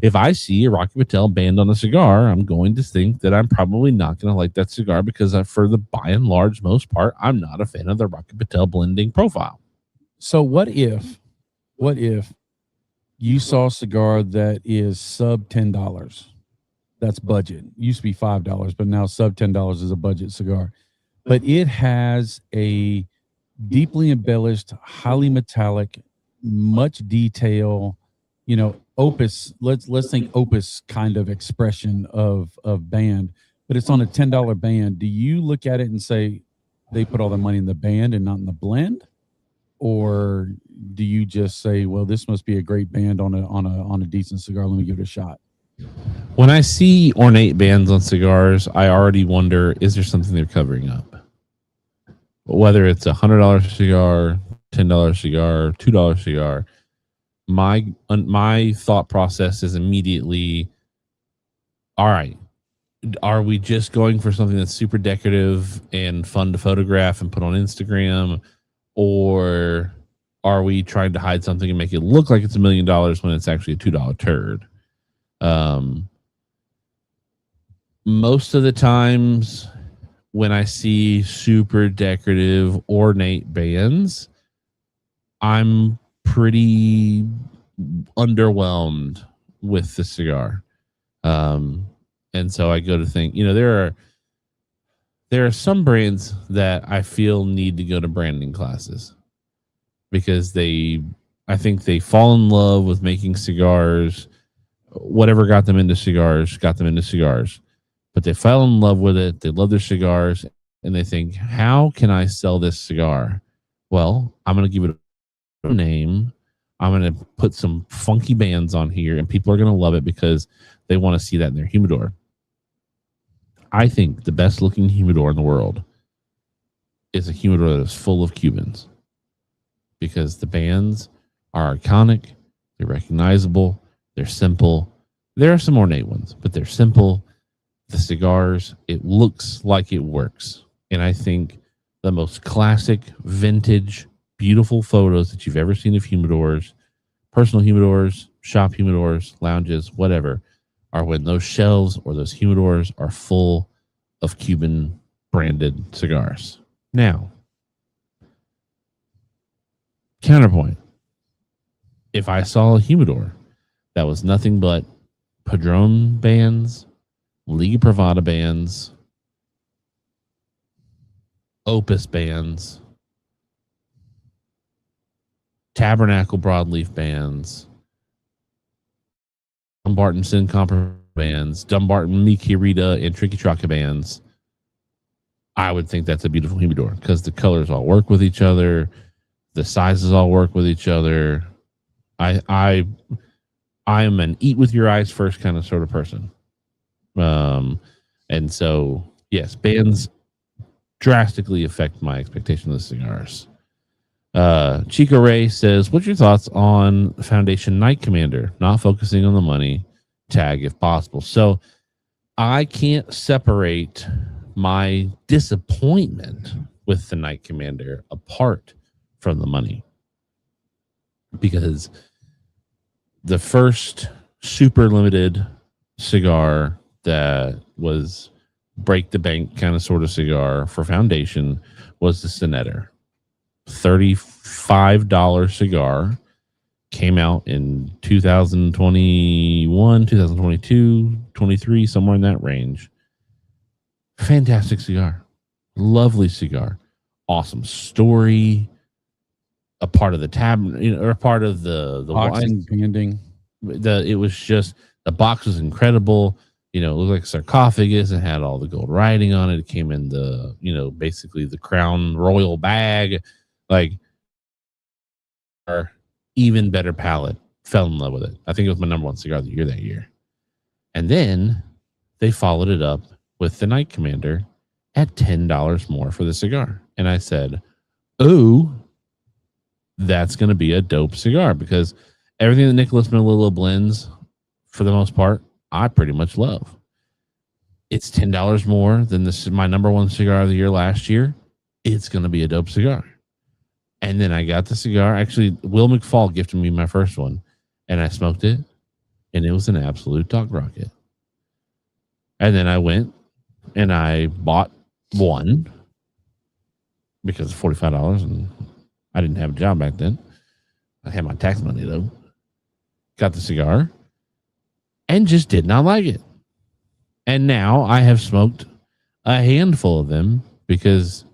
If I see a Rocky Patel band on a cigar, I'm going to think that I'm probably not going to like that cigar because for the by and large most part, I'm not a fan of the Rocky Patel blending profile. So what if you saw a cigar that is sub $10? That's budget. It used to be $5, but now sub $10 is a budget cigar. But it has a deeply embellished, highly metallic, much detail, opus. Let's think opus kind of expression of band, but it's on a $10 band. Do you look at it and say they put all the money in the band and not in the blend? Or do you just say, well, this must be a great band on a decent cigar, let me give it a shot? When I see ornate bands on cigars, I already wonder, is there something they're covering up? Whether it's $100 cigar, $10 cigar, $2 cigar, my thought process is immediately, all right, are we just going for something that's super decorative and fun to photograph and put on Instagram? Or are we trying to hide something and make it look like it's $1 million when it's actually a $2 turd? Most of the times when I see super decorative ornate bands, I'm pretty underwhelmed with the cigar. And so I go to think, there are some brands that I feel need to go to branding classes because I think they fall in love with making cigars. Whatever got them into cigars, but they fell in love with it. They love their cigars and they think, how can I sell this cigar? Well, I'm going to give it a name. I'm going to put some funky bands on here and people are going to love it because they want to see that in their humidor. I think the best looking humidor in the world is a humidor that is full of Cubans because the bands are iconic, they're recognizable, they're simple. There are some ornate ones, but they're simple. The cigars, it looks like it works. And I think the most classic, vintage, beautiful photos that you've ever seen of humidors, personal humidors, shop humidors, lounges, whatever, are when those shelves or those humidors are full of Cuban branded cigars. Now, counterpoint. If I saw a humidor that was nothing but Padron bands, Liga Privada bands, Opus bands, Tabernacle broadleaf bands, Dumbarton Sin Compromise bands, Dumbarton Mi Querida and Tricky Traca bands, I would think that's a beautiful humidor because the colors all work with each other, the sizes all work with each other. I am an eat with your eyes first kind of sort of person. And so, yes, bands drastically affect my expectation of the cigars. Chico Ray says, what's your thoughts on Foundation Night Commander? Not focusing on the money tag if possible. So I can't separate my disappointment with the Night Commander apart from the money, because the first super limited cigar that was break the bank kind of sort of cigar for Foundation was the Senator. $35 cigar, came out in 2021, 2022, 23, somewhere in that range. Fantastic cigar. Lovely cigar. Awesome story. A part of the tab, or a part of the boxing banding. It was just, the box was incredible. It looked like a sarcophagus. It had all the gold writing on it. It came in the, basically the crown royal bag. Like, our even better palate. Fell in love with it. I think it was my number one cigar of the year that year. And then they followed it up with the Night Commander at $10 more for the cigar. And I said, oh, that's going to be a dope cigar, because everything that Nicholas Melillo blends, for the most part, I pretty much love. It's $10 more than this is my number one cigar of the year last year. It's going to be a dope cigar. And then I got the cigar. Actually, Will McFall gifted me my first one, and I smoked it, and it was an absolute dog rocket. And then I went and I bought one because of $45, and I didn't have a job back then. I had my tax money, though. Got the cigar and just did not like it. And now I have smoked a handful of them because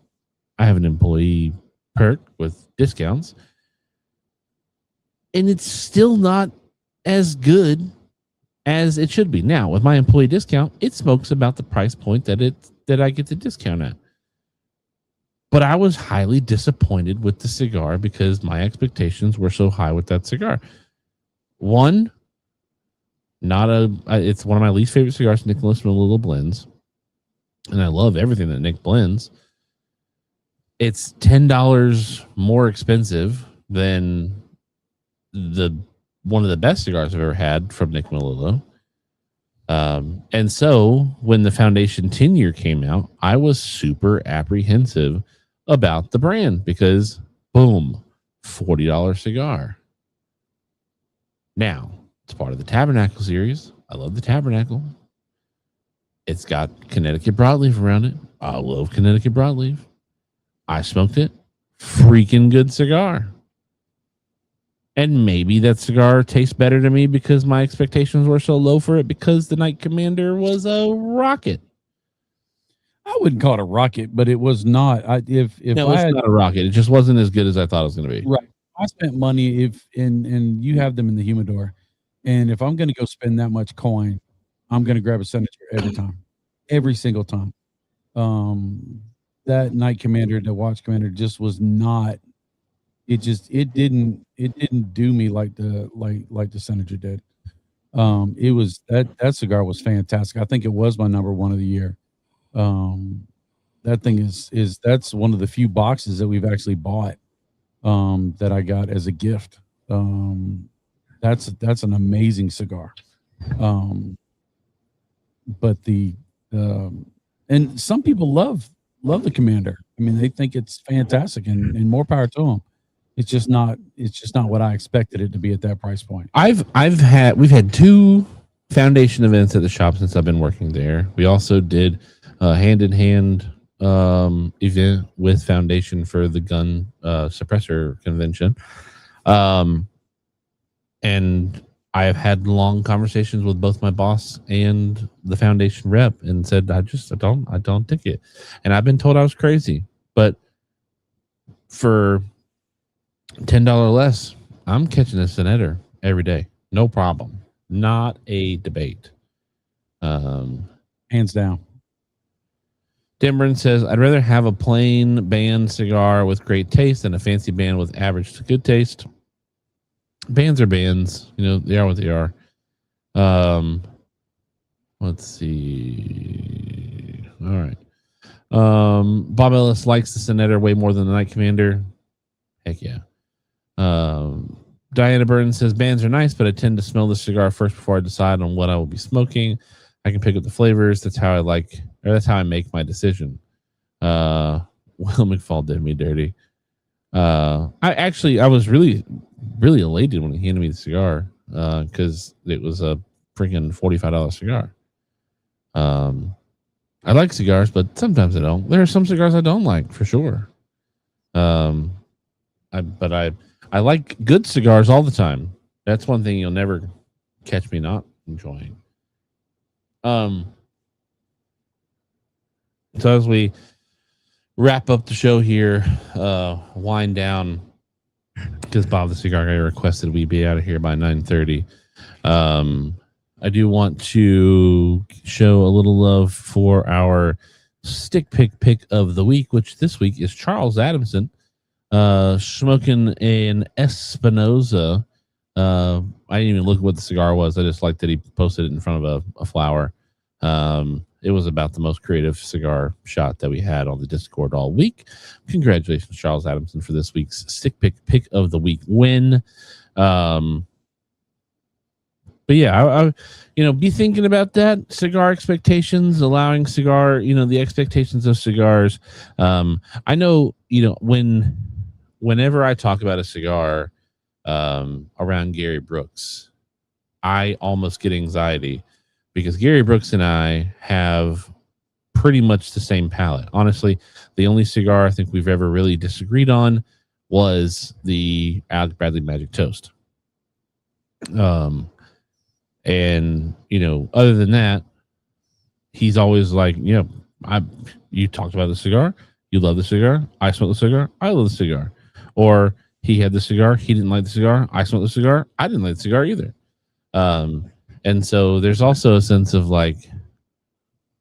I have an employee perk with discounts, and it's still not as good as it should be. Now, with my employee discount, it smokes about the price point that I get the discount at. But I was highly disappointed with the cigar because my expectations were so high with that cigar. One, it's one of my least favorite cigars Nicholas Melillo blends, and I love everything that Nick blends. It's $10 more expensive than one of the best cigars I've ever had from Nick Melillo. And so when the Foundation 10-year came out, I was super apprehensive about the brand because, boom, $40 cigar. Now, it's part of the Tabernacle series. I love the Tabernacle. It's got Connecticut broadleaf around it. I love Connecticut broadleaf. I smoked it. Freaking good cigar. And maybe that cigar tastes better to me because my expectations were so low for it because the Night Commander was a rocket. I wouldn't call it a rocket, but it was not. It's not a rocket. It just wasn't as good as I thought it was going to be. Right. I spent money and you have them in the humidor. And if I'm going to go spend that much coin, I'm going to grab a Senator every time, every single time. That Night Commander, the Watch Commander, just was not. It didn't do me like the Senator did. It was that cigar was fantastic. I think it was my number one of the year. That thing that's one of the few boxes that we've actually bought that I got as a gift. That's an amazing cigar. But and some people love the Commander. I mean, they think it's fantastic, and more power to them. It's just not what I expected it to be at that price point. We've had two Foundation events at the shop since I've been working there. We also did a hand-in-hand event with Foundation for the gun suppressor convention. And I have had long conversations with both my boss and the Foundation rep and said, I don't take it. And I've been told I was crazy, but for $10 less, I'm catching a Senator every day. No problem. Not a debate. Hands down. Dimron says, I'd rather have a plain band cigar with great taste than a fancy band with average to good taste. Bands are bands. They are what they are. Let's see. All right. Bob Ellis likes the Senator way more than the Night Commander. Heck yeah. Diana Burton says, bands are nice, but I tend to smell the cigar first before I decide on what I will be smoking. I can pick up the flavors. That's how I like, or that's how I make my decision. Will McFall did me dirty. I was really, really elated when he handed me the cigar because it was a freaking $45 cigar. I like cigars, but sometimes I don't. There are some cigars I don't like for sure. I like good cigars all the time. That's one thing you'll never catch me not enjoying. So as we wrap up the show here, wind down, because Bob the Cigar Guy requested we be out of here by 9:30. I do want to show a little love for our stick pick of the week, which this week is Charles Adamson, smoking an Espinosa. I didn't even look at what the cigar was. I just liked that he posted it in front of a flower. It was about the most creative cigar shot that we had on the Discord all week. Congratulations, Charles Adamson, for this week's stick pick of the week win. But yeah, I be thinking about that. Cigar expectations, allowing cigar, the expectations of cigars. I know, whenever I talk about a cigar around Gary Brooks, I almost get anxiety because Gary Brooks and I have pretty much the same palate. Honestly, the only cigar I think we've ever really disagreed on was the Alex Bradley Magic Toast. And other than that, he's always like, you talked about the cigar, you love the cigar, I smoke the cigar, I love the cigar. Or he had the cigar, he didn't like the cigar, I smoked the cigar, I didn't like the cigar either. And so there's also a sense of like,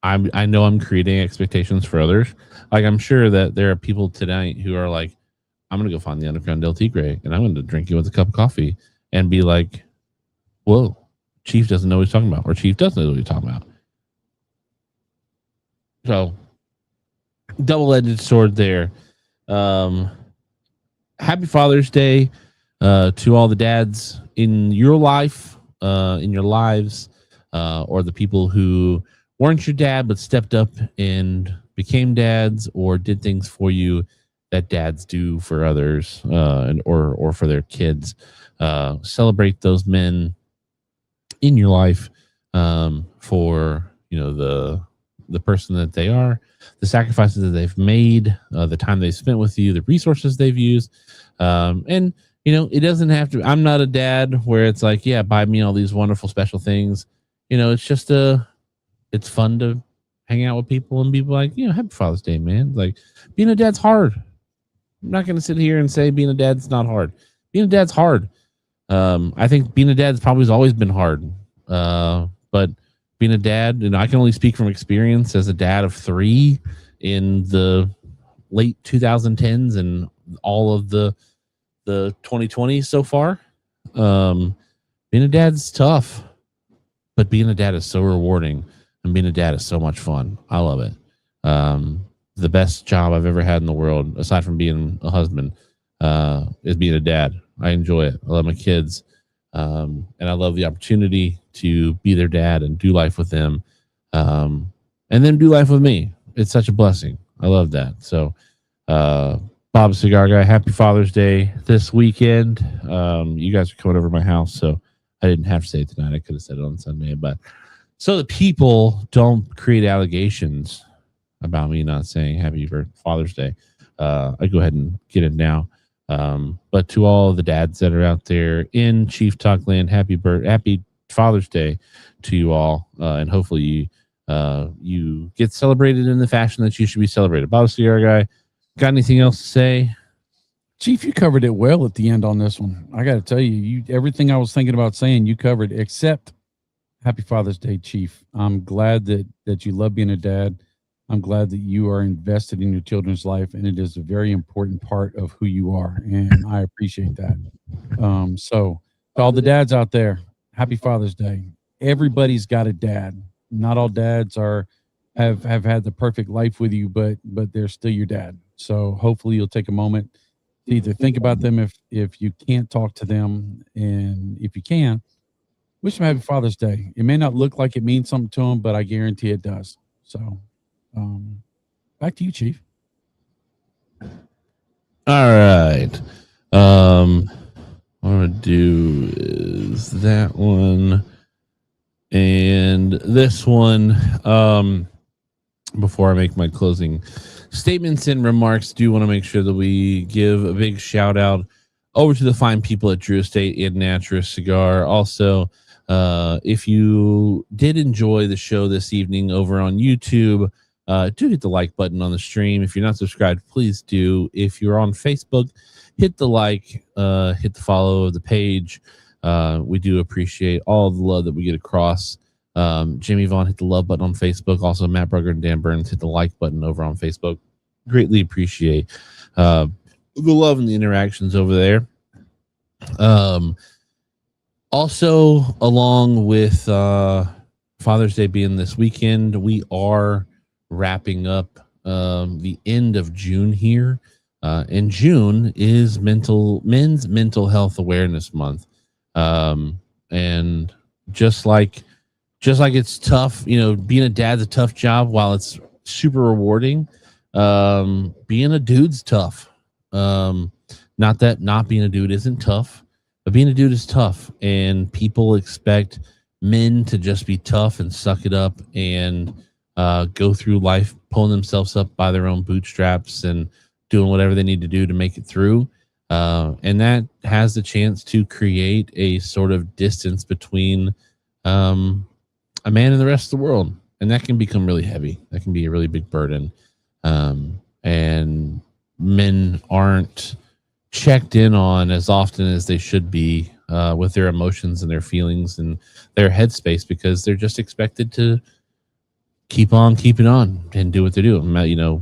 I know I'm creating expectations for others. Like I'm sure that there are people tonight who are like, I'm gonna go find the Underground Del Tigre and I'm gonna drink it with a cup of coffee and be like, whoa, Chief doesn't know what he's talking about, or Chief doesn't know what he's talking about. So, double-edged sword there. Happy Father's Day to all the dads in your life, in your lives, or the people who weren't your dad but stepped up and became dads or did things for you that dads do for others, or for their kids. Celebrate those men in your life for the person that they are, the sacrifices that they've made, the time they've spent with you, the resources they've used, and it doesn't have to. I'm not a dad where it's like, yeah, buy me all these wonderful special things. It's just it's fun to hang out with people and be like, happy Father's Day, man. Like being a dad's hard. I'm not going to sit here and say being a dad's not hard. Being a dad's hard. I think being a dad's probably has always been hard. But being a dad, I can only speak from experience as a dad of 3 in the late 2010s and all of the 2020s so far. Being a dad's tough, but being a dad is so rewarding, and being a dad is so much fun. I love it. The best job I've ever had in the world, aside from being a husband, is being a dad. I enjoy it. I love my kids. And I love the opportunity to be their dad and do life with them. And then do life with me. It's such a blessing. I love that. So, Bob Cigar Guy, happy Father's Day this weekend. You guys are coming over to my house, so I didn't have to say it tonight. I could have said it on Sunday, but so the people don't create allegations about me not saying happy Father's Day. I go ahead and get it now. But to all the dads that are out there in Chief Talk Land, happy Father's Day to you all. And hopefully you get celebrated in the fashion that you should be celebrated. Bob Cigar Guy, got anything else to say? Chief, you covered it well at the end on this one. I got to tell you, everything I was thinking about saying, you covered, except happy Father's Day, Chief. I'm glad that you love being a dad. I'm glad that you are invested in your children's life, and it is a very important part of who you are, and I appreciate that. So to all the dads out there, happy Father's Day. Everybody's got a dad. Not all dads have had the perfect life with you, but they're still your dad. So hopefully you'll take a moment to either think about them if you can't talk to them, and if you can, Wish him happy Father's Day. It may not look like it means something to him, but I guarantee it does. So, back to you, Chief. All right. What I'm gonna do is that one and this one. Before I make my closing statements and remarks, do want to make sure that we give a big shout out over to the fine people at Drew Estate and Natura Cigar. Also, if you did enjoy the show this evening over on YouTube, do hit the like button on the stream. If you're not subscribed, please do. If you're on Facebook, hit the like, hit the follow of the page. We do appreciate all the love that we get across. Jimmy Vaughn hit the love button on Facebook. Also, Matt Brugger and Dan Burns hit the like button over on Facebook. Greatly appreciate the love and the interactions over there. Also, along with Father's Day being this weekend, we are wrapping up the end of June here. And June is Men's Mental Health Awareness Month. And just like it's tough, being a dad's a tough job while it's super rewarding. Being a dude's tough. Not that not being a dude isn't tough, but being a dude is tough. And people expect men to just be tough and suck it up and go through life pulling themselves up by their own bootstraps and doing whatever they need to do to make it through. And that has the chance to create a sort of distance between a man and the rest of the world. And that can become really heavy. That can be a really big burden. And men aren't checked in on as often as they should be with their emotions and their feelings and their headspace, because they're just expected to keep on keeping on and do what they do.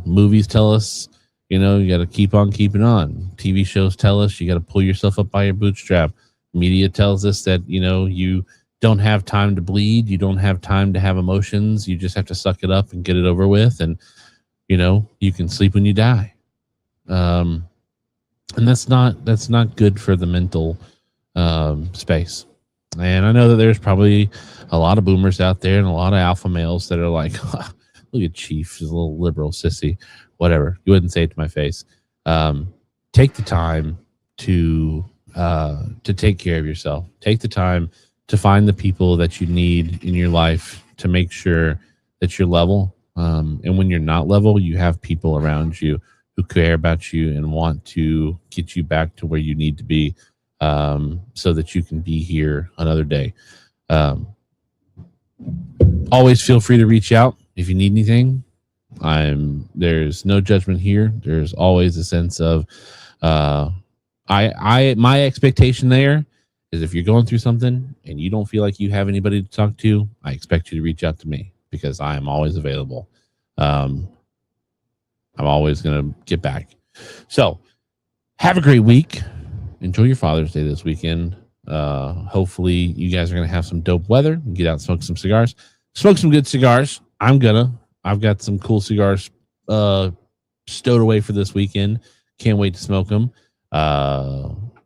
Movies tell us, you got to keep on keeping on. TV shows tell us you got to pull yourself up by your bootstrap. Media tells us that, you don't have time to bleed. You don't have time to have emotions. You just have to suck it up and get it over with. And, you can sleep when you die. And that's not good for the mental space. And I know that there's probably a lot of boomers out there and a lot of alpha males that are like, look at Chief, she's a little liberal sissy, whatever. You wouldn't say it to my face. Take the time to take care of yourself. Take the time to find the people that you need in your life to make sure that you're level. And when you're not level, you have people around you who care about you and want to get you back to where you need to be, so that you can be here another day. Always feel free to reach out if you need anything. There's no judgment here. There's always a sense of, my expectation there is if you're going through something and you don't feel like you have anybody to talk to, I expect you to reach out to me, because I am always available. I'm always going to get back. So have a great week. Enjoy your Father's Day this weekend. Hopefully you guys are going to have some dope weather and get out and smoke some cigars. Smoke some good cigars. I've got some cool cigars stowed away for this weekend. Can't wait to smoke them.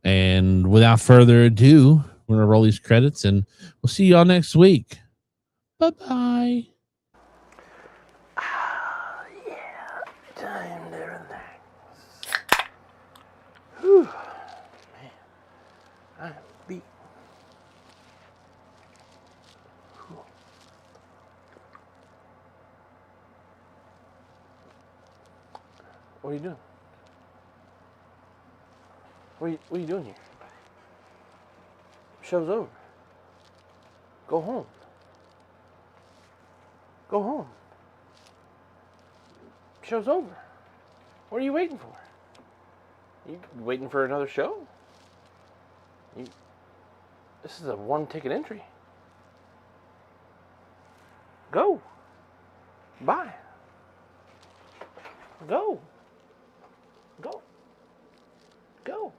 And without further ado, we're going to roll these credits and we'll see y'all next week. Bye-bye. Time to relax. Whew. Man, I'm beat. Whew. What are you doing? What are you doing here? Show's over. Go home. Go home. Show's over. What are you waiting for? You waiting for another show? This is a one-ticket entry. Go. Bye. Go. Go. Go.